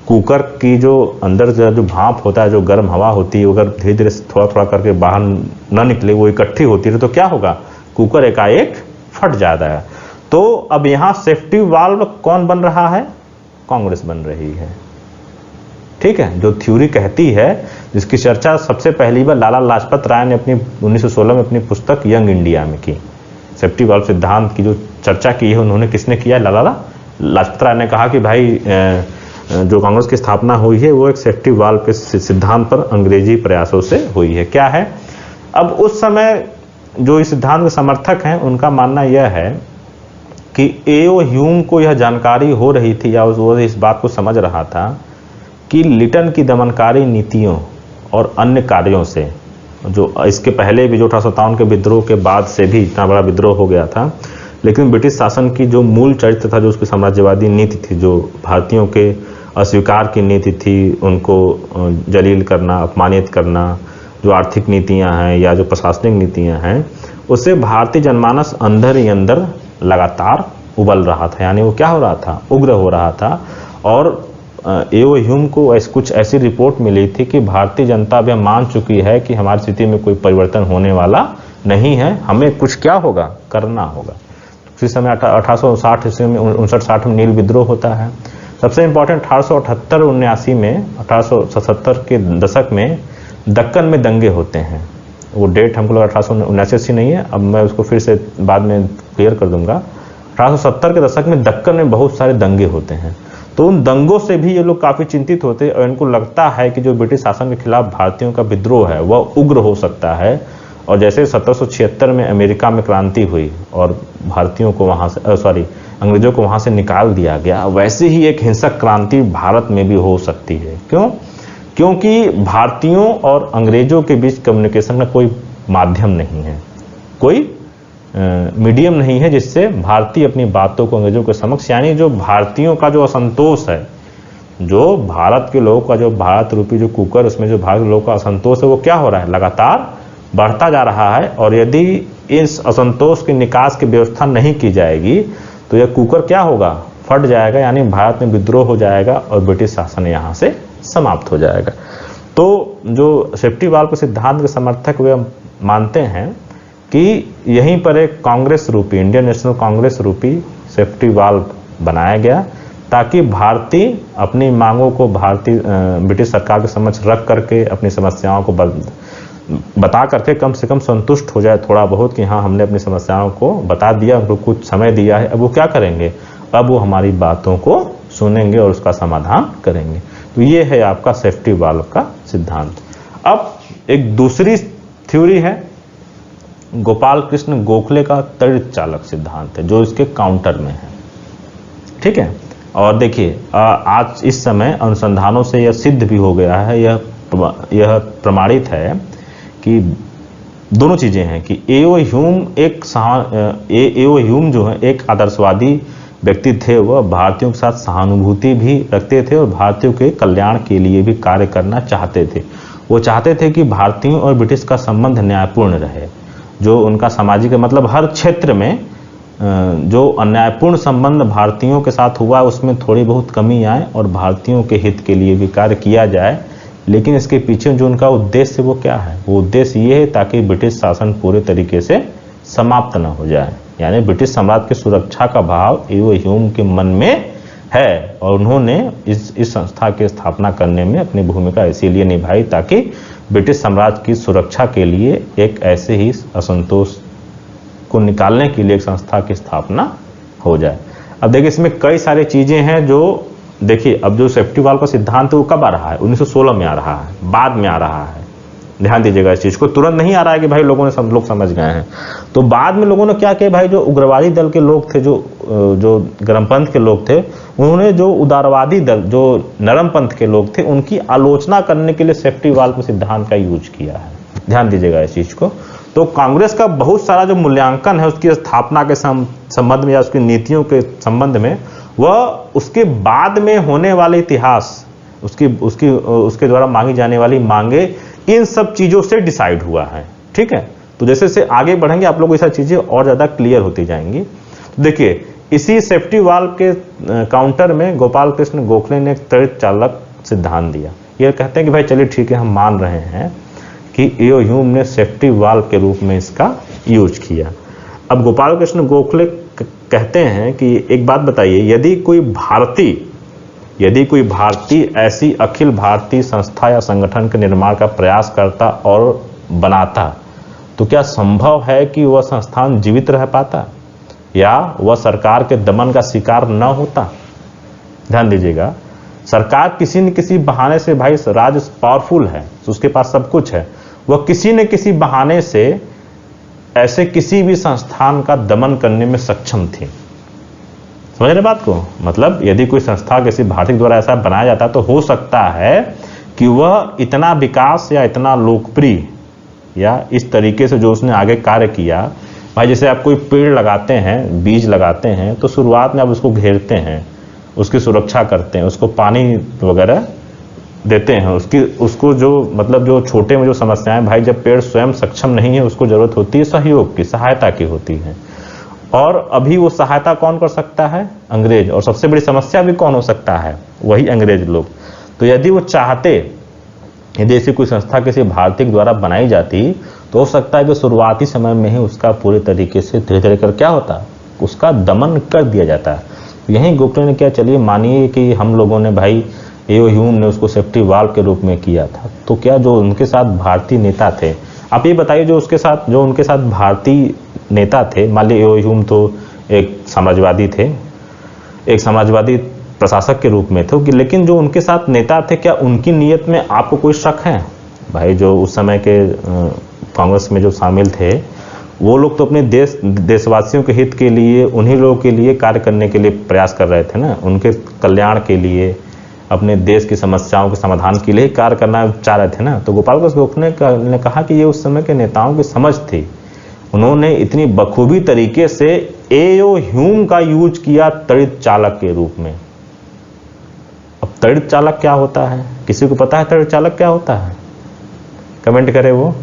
कुकर की जो अंदर जो भाप होता है, जो गर्म हवा होती है, अगर धीरे धीरे थोड़ा थोड़ा करके बाहर न निकले, वो इकट्ठी होती है, तो क्या होगा, कुकर एकाएक फट जाता है। तो अब यहां सेफ्टी वाल्व कौन बन रहा है, कांग्रेस बन रही है। ठीक है, जो थ्योरी कहती है, जिसकी चर्चा सबसे पहली बार लाला लाजपत राय ने अपनी 1916 में अपनी पुस्तक यंग इंडिया में की। सेफ्टी वाल्व सिद्धांत की जो चर्चा की है, उन्होंने किसने किया, लाला लाजपत राय ने कहा कि भाई जो कांग्रेस की स्थापना हुई है वो एक सेफ्टी वाल्व के सिद्धांत पर अंग्रेजी प्रयासों से हुई है। क्या है, अब उस समय जो इस सिद्धांत के समर्थक हैं, उनका मानना यह है कि एओ ह्यूम को यह जानकारी हो रही थी, या वो इस बात को समझ रहा था कि लिटन की दमनकारी नीतियों और अन्य कार्यों से, जो इसके पहले भी जो 1857 के विद्रोह के बाद से भी इतना बड़ा विद्रोह हो गया था, लेकिन ब्रिटिश शासन की जो मूल चरित्र था, जो उसकी साम्राज्यवादी नीति थी, जो भारतीयों के अस्वीकार की नीति थी, उनको जलील करना, अपमानित करना, जो आर्थिक नीतियां हैं या जो प्रशासनिक नीतियां हैं, उससे भारतीय जनमानस अंदर ही अंदर लगातार उबल रहा था। यानी वो क्या हो रहा था, उग्र हो रहा था। और एओ ह्यूम को कुछ ऐसी रिपोर्ट मिली थी कि भारतीय जनता भी मान चुकी है कि हमारी स्थिति में कोई परिवर्तन होने वाला नहीं है, हमें कुछ क्या होगा, करना होगा। उसी समय 1860 ईस्वी में 59-60 में नील विद्रोह होता है। सबसे इंपॉर्टेंट 1878-79 में, 1870 के दशक में दक्कन में दंगे होते हैं। वो डेट हमको लगा 1879 नहीं है, अब मैं उसको फिर से बाद में क्लियर कर दूंगा। 1870 के दशक में दक्कन में बहुत सारे दंगे होते हैं। तो उन दंगों से भी ये लोग काफ़ी चिंतित होते हैं, और इनको लगता है कि जो ब्रिटिश शासन के खिलाफ भारतीयों का विद्रोह है वह उग्र हो सकता है। और जैसे 1776 में अमेरिका में क्रांति हुई और भारतीयों को वहाँ से अंग्रेजों को वहाँ से निकाल दिया गया, वैसे ही एक हिंसक क्रांति भारत में भी हो सकती है। क्यों? क्योंकि भारतीयों और अंग्रेजों के बीच कम्युनिकेशन का कोई माध्यम नहीं है, कोई मीडियम नहीं है जिससे भारतीय अपनी बातों को अंग्रेजों के समक्ष, यानी जो भारतीयों का जो असंतोष है, जो भारत के लोगों का, जो भारत रूपी जो कुकर, उसमें जो भारत के लोगों का असंतोष है, वो क्या हो रहा है, लगातार बढ़ता जा रहा है। और यदि इस असंतोष की निकास की व्यवस्था नहीं की जाएगी तो यह कुकर क्या होगा, फट जाएगा, यानी भारत में विद्रोह हो जाएगा और ब्रिटिश शासन यहाँ से समाप्त हो जाएगा। तो जो सेफ्टी वाल्व के सिद्धांत के समर्थक वे मानते हैं कि यहीं पर एक कांग्रेस रूपी, इंडियन नेशनल कांग्रेस रूपी सेफ्टी वाल्व बनाया गया, ताकि भारतीय अपनी मांगों को भारतीय ब्रिटिश सरकार के समक्ष रख करके अपनी समस्याओं को बता करके कम से कम संतुष्ट हो जाए थोड़ा बहुत कि हाँ, हमने अपनी समस्याओं को बता दिया, उनको कुछ समय दिया है, अब वो क्या करेंगे, अब वो हमारी बातों को सुनेंगे और उसका समाधान करेंगे। तो ये है आपका सेफ्टी वाल्व का सिद्धांत। अब एक दूसरी थ्योरी है गोपाल कृष्ण गोखले का त्वरित चालक सिद्धांत है, जो इसके काउंटर में है। ठीक है, और देखिए आज इस समय अनुसंधानों से यह सिद्ध भी हो गया है, यह प्रमाणित है कि दोनों चीजें हैं कि एओ ह्यूम जो है एक आदर्शवादी व्यक्ति थे, वह भारतीयों के साथ सहानुभूति भी रखते थे और भारतीयों के कल्याण के लिए भी कार्य करना चाहते थे। वो चाहते थे कि भारतीयों और ब्रिटिश का संबंध न्यायपूर्ण रहे, जो उनका सामाजिक मतलब हर क्षेत्र में जो अन्यायपूर्ण संबंध भारतीयों के साथ हुआ उसमें थोड़ी बहुत कमी आए और भारतीयों के हित के लिए भी कार्य किया जाए। लेकिन इसके पीछे जो उनका उद्देश्य वो क्या है? वो उद्देश्य ये है ताकि ब्रिटिश शासन पूरे तरीके से समाप्त न हो जाए। यानी ब्रिटिश साम्राज्य की सुरक्षा का भाव ईओ ह्यूम के मन में है और उन्होंने इस संस्था की स्थापना करने में अपनी भूमिका इसीलिए निभाई ताकि ब्रिटिश साम्राज्य की सुरक्षा के लिए एक ऐसे ही असंतोष को निकालने के लिए एक संस्था की स्थापना हो जाए। अब देखिए इसमें कई सारी चीजें हैं जो देखिए, अब जो सेफ्टी वाल्व का सिद्धांत है वो कब आ रहा है? 1916 में आ रहा है, बाद में आ रहा है। ध्यान दीजिएगा इस चीज को, तुरंत नहीं आ रहा है कि भाई लोगों ने लोग समझ गए हैं। तो बाद में लोगों ने क्या किया भाई, जो उग्रवादी दल के लोग थे, जो गर्मपंथ के लोग थे, उन्होंने जो उदारवादी दल, जो नरमपंथ के लोग थे, उनकी आलोचना करने के लिए सेफ्टी वाल्व के सिद्धांत का यूज किया है। ध्यान दीजिएगा इस चीज को। तो कांग्रेस का बहुत सारा जो मूल्यांकन है उसकी स्थापना के संबंध में या उसकी नीतियों के संबंध में, वह उसके बाद में होने वाले इतिहास, उसके द्वारा मांगी जाने वाली मांगे, इन सब चीजों से डिसाइड हुआ है। ठीक है, तो जैसे जैसे आगे बढ़ेंगे आप लोग को ये सारी चीजें और ज्यादा क्लियर होती जाएंगी। तो देखिए इसी सेफ्टी वाल्व के काउंटर में गोपाल कृष्ण गोखले ने एक त्वरित चालक सिद्धांत दिया। ये कहते हैं कि भाई चलिए ठीक है, हम मान रहे हैं कि ईओ ह्यूम ने सेफ्टी वाल्व के रूप में इसका यूज किया। अब गोपाल कृष्ण गोखले कहते हैं कि एक बात बताइए, यदि कोई भारतीय ऐसी अखिल भारतीय संस्था या संगठन के निर्माण का प्रयास करता और बनाता, तो क्या संभव है कि वह संस्थान जीवित रह पाता या वह सरकार के दमन का शिकार न होता? ध्यान दीजिएगा, सरकार किसी न किसी बहाने से, भाई राज्य पावरफुल है, उसके पास सब कुछ है, वह किसी न किसी बहाने से ऐसे किसी भी संस्थान का दमन करने में सक्षम थी। समझ रहे बात को? मतलब यदि कोई संस्था किसी भारतीय द्वारा ऐसा बनाया जाता तो हो सकता है कि वह इतना विकास या इतना लोकप्रिय या इस तरीके से जो उसने आगे कार्य किया, भाई जैसे आप कोई पेड़ लगाते हैं, बीज लगाते हैं, तो शुरुआत में आप उसको घेरते हैं, उसकी सुरक्षा करते हैं, उसको पानी वगैरह देते हैं, उसको जो मतलब जो छोटे में जो समस्याएं, भाई जब पेड़ स्वयं सक्षम नहीं है उसको जरूरत होती है सहयोग की, सहायता की होती है। और अभी वो सहायता कौन कर सकता है? अंग्रेज। और सबसे बड़ी समस्या भी कौन हो सकता है? वही अंग्रेज लोग। तो यदि वो चाहते, यदि ऐसी कोई संस्था किसी भारतीय द्वारा बनाई जाती तो हो सकता है कि शुरुआती समय में ही उसका पूरे तरीके से धीरे धीरे कर क्या होता, उसका दमन कर दिया जाता है। यही गोखले ने क्या, चलिए मानिए कि हम लोगों ने, भाई ईओ ह्यूम ने उसको सेफ्टी वाल्व के रूप में किया था, तो क्या जो उनके साथ भारतीय नेता थे, आप ये बताइए, जो उनके साथ भारतीय नेता थे, मान लीजिए ईओ ह्यूम तो एक साम्राज्यवादी थे, एक साम्राज्यवादी प्रशासक के रूप में थे, लेकिन जो उनके साथ नेता थे, क्या उनकी नीयत में आपको कोई शक है? भाई जो उस समय के कांग्रेस में जो शामिल थे, वो लोग तो अपने देशवासियों के हित के लिए, उन्हीं लोगों के लिए कार्य करने के लिए प्रयास कर रहे थे ना, उनके कल्याण के लिए, अपने देश की समस्याओं के समाधान के लिए कार्य करना चाह रहे थे ना। तो गोपाल कृष्ण गोखले ने कहा कि ये उस समय के नेताओं की समझ थी, उन्होंने इतनी बखूबी तरीके से ईओ ह्यूम का यूज किया त्वरित चालक के रूप में। अब त्वरित चालक क्या होता है? किसी को पता है त्वरित चालक क्या होता है? कमेंट करे वो।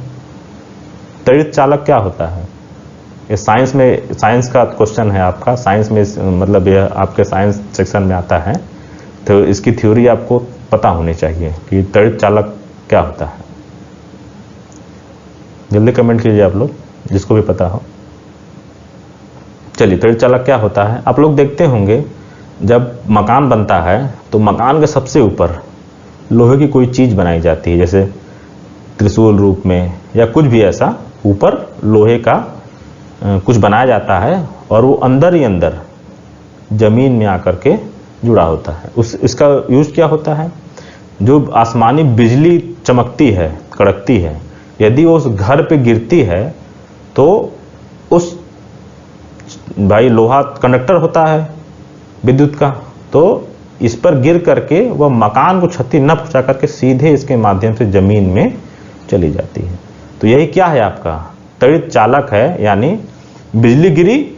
त्वरित चालक क्या होता है? ये साइंस का क्वेश्चन है आपका, साइंस में मतलब यह आपके साइंस सेक्शन में आता है, तो इसकी थ्योरी आपको पता होनी चाहिए कि त्वरित चालक क्या होता है। जल्दी कमेंट कीजिए आप लोग, जिसको भी पता हो। चलिए, त्वरित चालक क्या होता है? आप लोग देखते होंगे जब मकान बनता है तो मकान के सबसे ऊपर लोहे की कोई चीज बनाई जाती है, जैसे त्रिशूल रूप में या कुछ भी ऐसा, ऊपर लोहे का कुछ बनाया जाता है और वो अंदर ही अंदर जमीन में आकर के जुड़ा होता है। इसका यूज क्या होता है? जो आसमानी बिजली चमकती है, कड़कती है, यदि वो उस घर पे गिरती है तो उस, भाई लोहा कंडक्टर होता है विद्युत का, तो इस पर गिर करके वह मकान को क्षति न पहुंचा करके सीधे इसके माध्यम से जमीन में चली जाती है। तो यही क्या है आपका त्वरित चालक है, यानी बिजली गिरी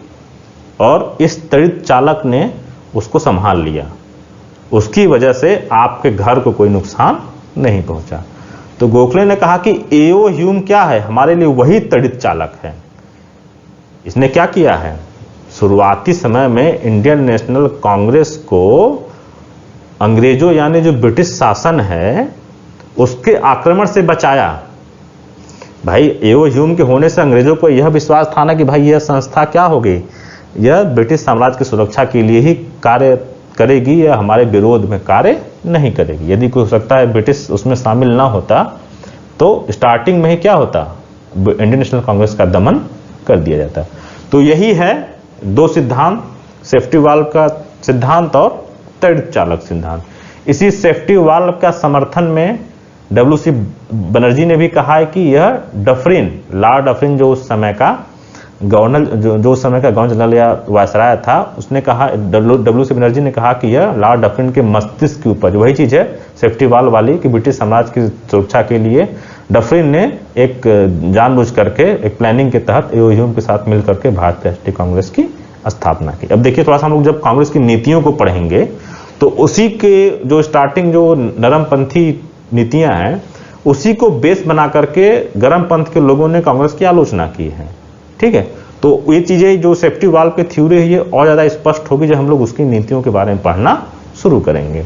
और इस त्वरित चालक ने उसको संभाल लिया, उसकी वजह से आपके घर को कोई नुकसान नहीं पहुंचा। तो गोखले ने कहा कि ईओ ह्यूम क्या है? हमारे लिए वही त्वरित चालक है। इसने क्या किया है? शुरुआती समय में इंडियन नेशनल कांग्रेस को अंग्रेजों यानी जो ब्रिटिश शासन है उसके आक्रमण से बचाया। भाई एओ ह्यूम के होने से अंग्रेजों को यह विश्वास था ना कि भाई यह संस्था क्या होगी, यह ब्रिटिश साम्राज्य की सुरक्षा के लिए ही कार्य करेगी या हमारे विरोध में कार्य नहीं करेगी। यदि कोई हो सकता है ब्रिटिश उसमें शामिल ना होता तो स्टार्टिंग में ही क्या होता, इंडियन नेशनल कांग्रेस का दमन कर दिया जाता। तो यही है दो सिद्धांत, सेफ्टी वाल्व का सिद्धांत और त्वरित चालक सिद्धांत। इसी सेफ्टी वाल्व का समर्थन में डब्ल्यूसी बनर्जी ने भी कहा है कि यह डफरिन, लॉर्ड डफरिन जो उस समय का गवर्नर जो उस समय का गवर्नर जनरल या वायसराय था, उसने कहा, डब्ल्यूसी बनर्जी ने कहा कि यह लॉर्ड डफरिन के मस्तिष्क की उपज, वही चीज है सेफ्टी वाल्व वाली कि ब्रिटिश साम्राज्य की सुरक्षा के लिए डफरिन ने एक जानबूझ करके एक प्लानिंग के तहत एओ ह्यूम के साथ मिल करके भारतीय राष्ट्रीय कांग्रेस की स्थापना की। अब देखिए थोड़ा सा हम लोग जब कांग्रेस की नीतियों को पढ़ेंगे तो उसी के जो स्टार्टिंग जो नरमपंथी नीतियां हैं उसी को बेस बना करके गर्मपंथ के लोगों ने कांग्रेस की आलोचना की है। ठीक है, तो ये चीजें जो सेफ्टी वाल्व की थ्योरी है ये और ज्यादा स्पष्ट होगी जब हम लोग उसकी नीतियों के बारे में पढ़ना शुरू करेंगे।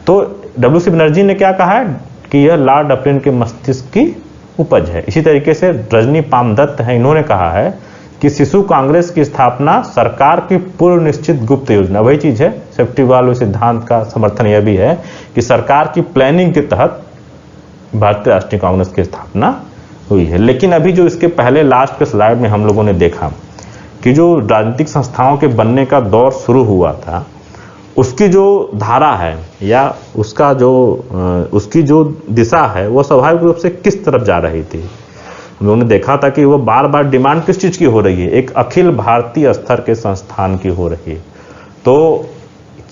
तो डब्ल्यूसी बनर्जी ने क्या कहा है कि यह लॉर्ड डफरिन के मस्तिष्क की उपज है। इसी तरीके से रजनी पामदत्त है, इन्होंने कहा है कि शिशु कांग्रेस की स्थापना सरकार की पूर्व निश्चित गुप्त योजना, वही चीज है सेफ्टी वाल्व सिद्धांत का समर्थन यह भी है कि सरकार की प्लानिंग के तहत भारतीय राष्ट्रीय कांग्रेस की स्थापना हुई है। लेकिन अभी जो इसके पहले लास्ट के स्लाइड में हम लोगों ने देखा कि जो राजनीतिक संस्थाओं के बनने का दौर शुरू हुआ था उसकी जो धारा है या उसका जो उसकी जो दिशा है वो स्वाभाविक रूप से किस तरफ जा रही थी। हम लोगों ने देखा था कि वो बार बार डिमांड किस चीज की हो रही है, एक अखिल भारतीय स्तर के संस्थान की हो रही है। तो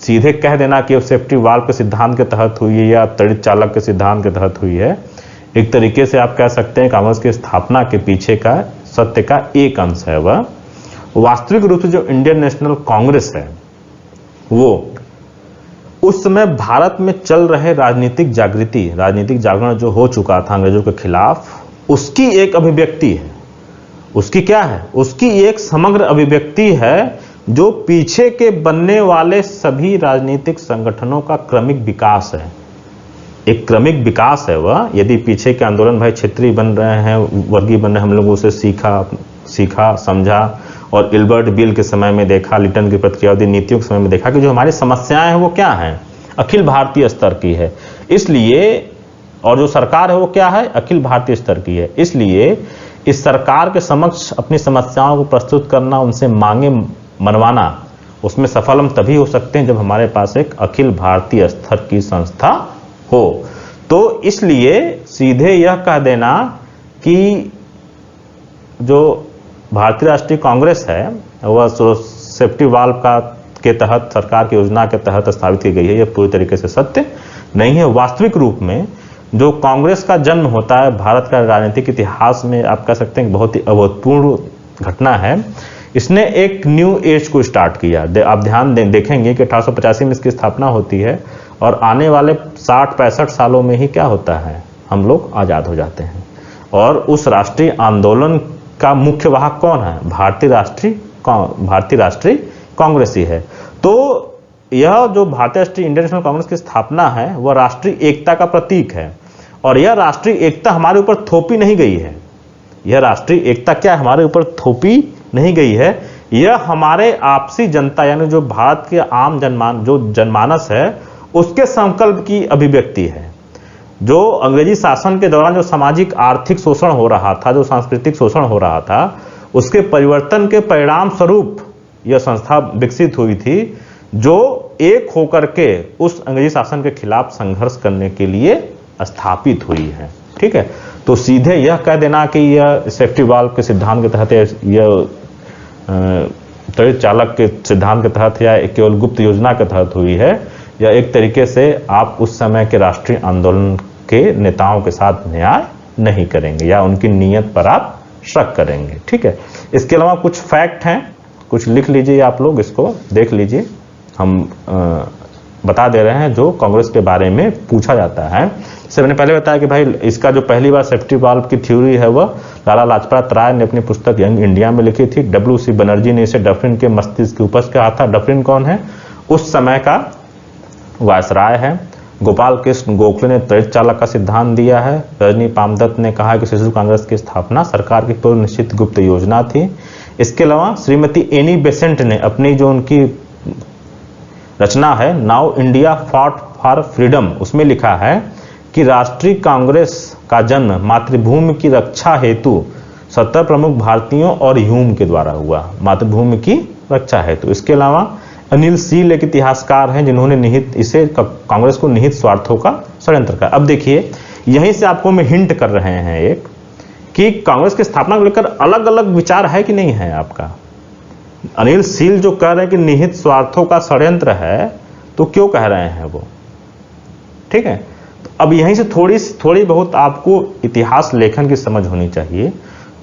सीधे कह देना कि सेफ्टी वाल्व के सिद्धांत के तहत हुई है या त्वरित चालक के सिद्धांत के तहत हुई है, एक तरीके से आप कह सकते हैं कांग्रेस की स्थापना के पीछे का सत्य का एक अंश है। वह वास्तविक रूप से जो इंडियन नेशनल कांग्रेस है वो उस समय भारत में चल रहे राजनीतिक जागरण जो हो चुका था अंग्रेजों के खिलाफ, उसकी एक अभिव्यक्ति है। उसकी क्या है? उसकी एक समग्र अभिव्यक्ति है जो पीछे के बनने वाले सभी राजनीतिक संगठनों का क्रमिक विकास है। एक क्रमिक विकास है वह। यदि पीछे के आंदोलन भाई क्षेत्रीय बन रहे हैं, वर्गीय बन रहे हैं, हम लोगों से सीखा समझा और इल्बर्ट बिल के समय में देखा, लिटन की प्रतिक्रियावादी नीतियों के समय में देखा कि जो हमारी समस्याएं हैं वो क्या हैं, अखिल भारतीय स्तर की है। इसलिए और जो सरकार है वो क्या है, अखिल भारतीय स्तर की है। इसलिए इस सरकार के समक्ष अपनी समस्याओं को प्रस्तुत करना, उनसे मांगे मनवाना, उसमें सफल हम तभी हो सकते हैं जब हमारे पास एक अखिल भारतीय स्तर की संस्था हो। तो इसलिए सीधे यह कह देना कि जो भारतीय राष्ट्रीय कांग्रेस है वह सेफ्टी वाल्व का के तहत सरकार की योजना के तहत स्थापित की गई है, यह पूरी तरीके से सत्य नहीं है। वास्तविक रूप में जो कांग्रेस का जन्म होता है भारत का राजनीतिक इतिहास में, आप कह सकते हैं बहुत ही अभूतपूर्व घटना है। इसने एक न्यू एज को स्टार्ट किया। आप ध्यान देखेंगे कि 1885 में इसकी स्थापना होती है और आने वाले 60-65 सालों में ही क्या होता है, हम लोग आज़ाद हो जाते हैं। और उस राष्ट्रीय आंदोलन का मुख्य वाहक कौन है? भारतीय राष्ट्रीय कांग्रेस ही है। तो यह जो भारतीय राष्ट्रीय इंडियन नेशनल कांग्रेस की स्थापना है वह राष्ट्रीय एकता का प्रतीक है। और यह राष्ट्रीय एकता हमारे ऊपर थोपी नहीं गई है। यह राष्ट्रीय एकता क्या हमारे ऊपर थोपी नहीं गई है, यह हमारे आपसी जनता यानी जो भारत के आम जनमानस है उसके संकल्प की अभिव्यक्ति है। जो अंग्रेजी शासन के दौरान जो सामाजिक आर्थिक शोषण हो रहा था, जो सांस्कृतिक शोषण हो रहा था, उसके परिवर्तन के परिणाम स्वरूप यह संस्था विकसित हुई थी जो एक होकर के उस अंग्रेजी शासन के खिलाफ संघर्ष करने के लिए स्थापित हुई है। ठीक है, तो सीधे यह कह देना कि यह सेफ्टी वाल्व के सिद्धांत के तहत, यह त्वरित चालक के सिद्धांत के तहत या केवल गुप्त योजना के तहत हुई है, या एक तरीके से आप उस समय के राष्ट्रीय आंदोलन के नेताओं के साथ न्याय नहीं करेंगे या उनकी नीयत पर आप शक करेंगे। ठीक है, इसके अलावा कुछ फैक्ट हैं, कुछ लिख लीजिए, आप लोग इसको देख लीजिए। हम बता दे रहे हैं जो कांग्रेस के बारे में पूछा जाता है। जैसे मैंने पहले बताया कि भाई इसका जो पहली बार सेफ्टी वाल्व की थ्योरी है वह लाला लाजपत राय ने अपनी पुस्तक यंग इंडिया में लिखी थी। W.C. बनर्जी ने इसे डफरिन के मस्तिष्क की उपज कहा था। डफरिन कौन है? उस समय का वायसराय है। गोपाल कृष्ण गोखले ने त्वरित चालक का सिद्धांत दिया है। रजनी पामदत्त ने कहा कि शिशु कांग्रेस की स्थापना सरकार की पूर्व निश्चित गुप्त योजना थी। इसके अलावा श्रीमती एनी बेसेंट ने अपनी जो उनकी रचना है now India fought for freedom, उसमें लिखा है कि राष्ट्रीय कांग्रेस का जन्म मातृभूमि की रक्षा हेतु 70 प्रमुख भारतीयों और ह्यूम के द्वारा हुआ, मातृभूमि की रक्षा हेतु। इसके अलावा अनिल सील एक इतिहासकार हैं जिन्होंने निहित इसे कांग्रेस को निहित स्वार्थों का षड्यंत्र कहा। अब देखिए यहीं से आपको मैं हिंट कर रहे हैं एक कि कांग्रेस की स्थापना को लेकर अलग अलग विचार है कि नहीं है आपका। अनिल सील जो कह रहे हैं कि निहित स्वार्थों का षड्यंत्र है, तो क्यों कह रहे हैं वो, ठीक है। तो अब यहीं से थोड़ी बहुत आपको इतिहास लेखन की समझ होनी चाहिए।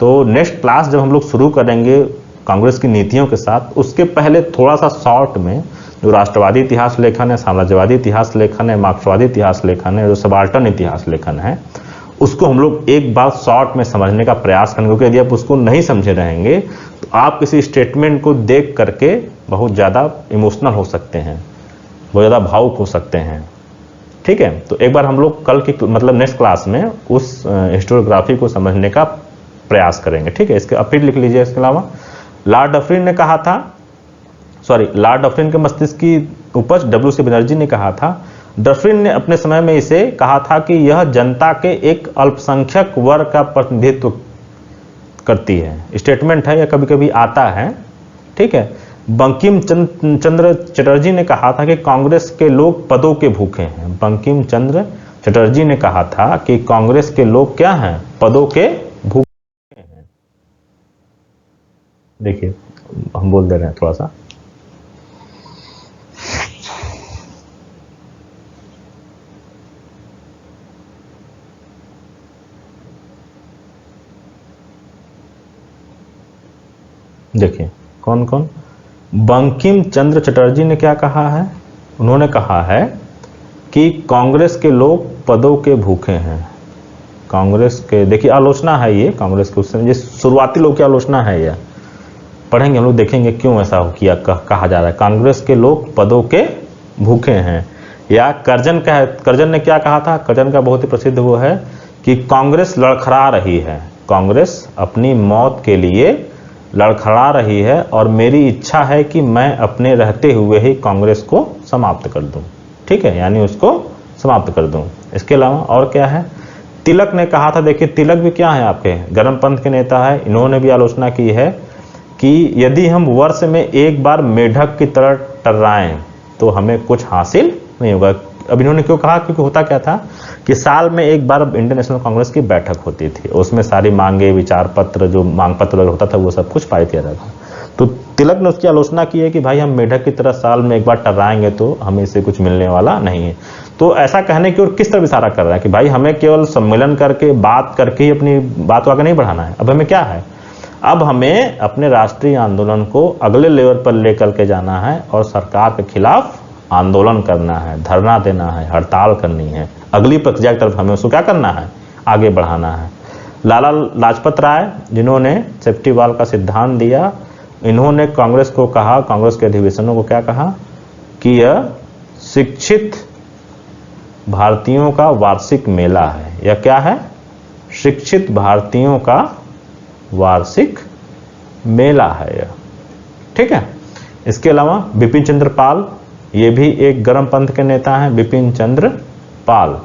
तो नेक्स्ट क्लास जब हम लोग शुरू करेंगे कांग्रेस की नीतियों के साथ, उसके पहले थोड़ा सा शॉर्ट में जो राष्ट्रवादी इतिहास लेखन है, साम्राज्यवादी इतिहास लेखन है, मार्क्सवादी इतिहास लेखन है, जो सबाल्टर्न इतिहास लेखन है, उसको हम लोग एक बार शॉर्ट में समझने का प्रयास करेंगे। क्योंकि यदि आप उसको नहीं समझे रहेंगे तो आप किसी स्टेटमेंट को देख करके बहुत ज़्यादा इमोशनल हो सकते हैं, बहुत ज़्यादा भावुक हो सकते हैं, ठीक है। तो एक बार हम लोग कल की मतलब नेक्स्ट क्लास में उस हिस्टोरियोग्राफी को समझने का प्रयास करेंगे, ठीक है। इसके अब फिर लिख लीजिए। इसके अलावा लॉर्ड डफरिन ने कहा था, लॉर्ड डफरिन के मस्तिष्क की उपज W.C. बनर्जी ने कहा था। डफरिन ने अपने समय में इसे कहा था कि यह जनता के एक अल्पसंख्यक वर्ग का प्रतिनिधित्व करती है। स्टेटमेंट है, या कभी कभी आता है, ठीक है। बंकिम चंद्र चटर्जी ने कहा था कि कांग्रेस के लोग पदों के भूखे हैं। बंकिम चंद्र चटर्जी ने कहा था कि कांग्रेस के लोग क्या हैं? पदों के भूखे हैं। देखिए हम बोल दे रहे हैं थोड़ा सा। देखिए कौन कौन। बंकिम चंद्र चटर्जी ने क्या कहा है? उन्होंने कहा है कि कांग्रेस के लोग पदों के भूखे हैं। कांग्रेस के, देखिए आलोचना है ये कांग्रेस के, उस समय शुरुआती लोग की आलोचना है ये, पढ़ेंगे हम लोग, देखेंगे क्यों ऐसा किया कहा जा रहा है। कांग्रेस के लोग पदों के भूखे हैं। या कर्जन ने क्या कहा था? कर्जन का बहुत ही प्रसिद्ध वो है कि कांग्रेस लड़खड़ा रही है, कांग्रेस अपनी मौत के लिए लड़खड़ा रही है और मेरी इच्छा है कि मैं अपने रहते हुए ही कांग्रेस को समाप्त कर दूं, ठीक है, यानी उसको समाप्त कर दूं। इसके अलावा और क्या है? तिलक ने कहा था, देखिए तिलक भी क्या है आपके गर्मपंथ के नेता है, इन्होंने भी आलोचना की है कि यदि हम वर्ष में एक बार मेढक की तरह टर्राएं तो हमें कुछ हासिल नहीं होगा। अब इन्होंने क्यों कहा? क्योंकि होता क्या था कि साल में एक बार इंडियन नेशनल कांग्रेस की बैठक होती थी, उसमें सारी मांगे, विचार पत्र, जो मांग पत्र होता था वो सब कुछ पारित किया जाता था। तो तिलक ने उसकी आलोचना की है कि भाई हम मेढक की तरह साल में एक बार टर्राएंगे तो हमें इससे कुछ मिलने वाला नहीं है। तो ऐसा कहने की ओर किस तरफ इशारा कर रहा है कि भाई हमें केवल सम्मेलन करके बात करके ही अपनी बात को आगे नहीं बढ़ाना है। अब हमें क्या है? अब हमें अपने राष्ट्रीय आंदोलन को अगले लेवल पर लेकर के जाना है और सरकार के खिलाफ आंदोलन करना है, धरना देना है, हड़ताल करनी है। अगली प्रक्रिया की तरफ हमें उसको क्या करना है? आगे बढ़ाना है। लाला लाजपत राय जिन्होंने सेफ्टी वाल्व का सिद्धांत दिया, इन्होंने कांग्रेस को कहा, कांग्रेस के अधिवेशनों को क्या कहा कि यह शिक्षित भारतीयों का वार्षिक मेला है। यह क्या है? शिक्षित भारतीयों का वार्षिक मेला है यह, ठीक है। इसके अलावा बिपिन चंद्र पाल, ये भी एक गर्मपंथ के नेता हैं। बिपिन चंद्र पाल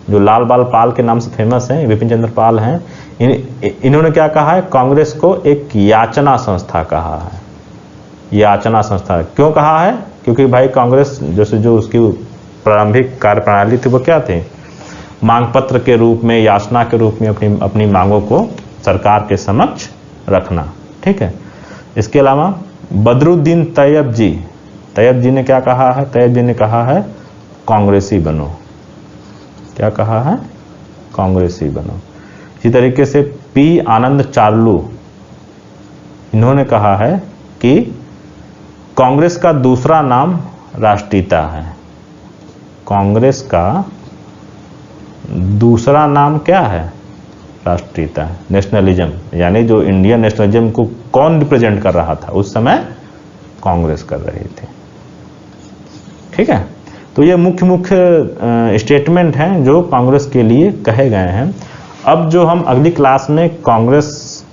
जो लाल बाल पाल के नाम से फेमस हैं, बिपिन चंद्र पाल हैं। इन्होंने क्या कहा है? कांग्रेस को एक याचना संस्था कहा है। याचना संस्था क्यों कहा है? क्योंकि भाई कांग्रेस जैसे जो उसकी प्रारंभिक कार्यप्रणाली थी वो क्या थी? मांग पत्र के रूप में, याचना के रूप में अपनी मांगों को सरकार के समक्ष रखना, ठीक है। इसके अलावा बदरुद्दीन तैयब जी ने क्या कहा है? तैयब जी ने कहा है कांग्रेसी बनो। क्या कहा है? कांग्रेसी बनो। इसी तरीके से पी आनंद चार्लू, इन्होंने कहा है कि कांग्रेस का दूसरा नाम राष्ट्रीयता है। कांग्रेस का दूसरा नाम क्या है? राष्ट्रीयता, नेशनलिज्म। यानी जो इंडियन नेशनलिज्म को कौन रिप्रेजेंट कर रहा था उस समय? कांग्रेस कर रही थी। ठीक है, तो ये मुख्य मुख्य स्टेटमेंट हैं जो कांग्रेस के लिए कहे गए हैं। अब जो हम अगली क्लास में कांग्रेस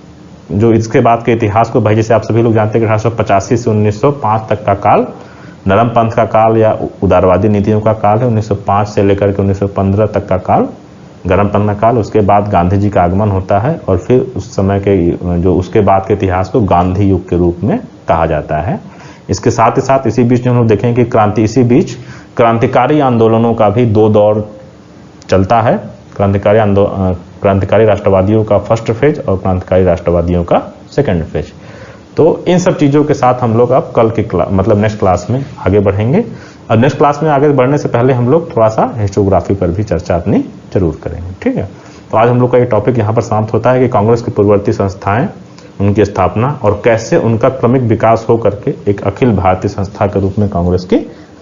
जो इसके बाद के इतिहास को, भाई जैसे आप सभी लोग जानते हैं कि 1885 से 1905 तक का काल नरम पंथ का काल या उदारवादी नीतियों का काल है। 1905 से लेकर के 1915 तक का काल गरम पंथ का काल। उसके बाद गांधी जी का आगमन होता है और फिर उस समय के जो उसके बाद के इतिहास को गांधी युग के रूप में कहा जाता है। इसके साथ ही साथ इसी बीच हम लोग देखें कि इसी बीच क्रांतिकारी आंदोलनों का भी दो दौर चलता है। क्रांतिकारी राष्ट्रवादियों का फर्स्ट फेज और क्रांतिकारी राष्ट्रवादियों का सेकंड फेज। तो इन सब चीज़ों के साथ हम लोग अब कल की मतलब नेक्स्ट क्लास में आगे बढ़ेंगे। और नेक्स्ट क्लास में आगे बढ़ने से पहले हम लोग थोड़ा सा हिस्टोग्राफी पर भी चर्चा अपनी जरूर करेंगे। ठीक है, तो आज हम लोग का ये टॉपिक यहाँ पर समाप्त होता है कि कांग्रेस की पूर्ववर्ती संस्थाएं, उनकी स्थापना और कैसे उनका क्रमिक विकास हो करके एक अखिल भारतीय संस्था के रूप में कांग्रेस की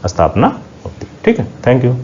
स्थापना होती है। ठीक है, थैंक यू।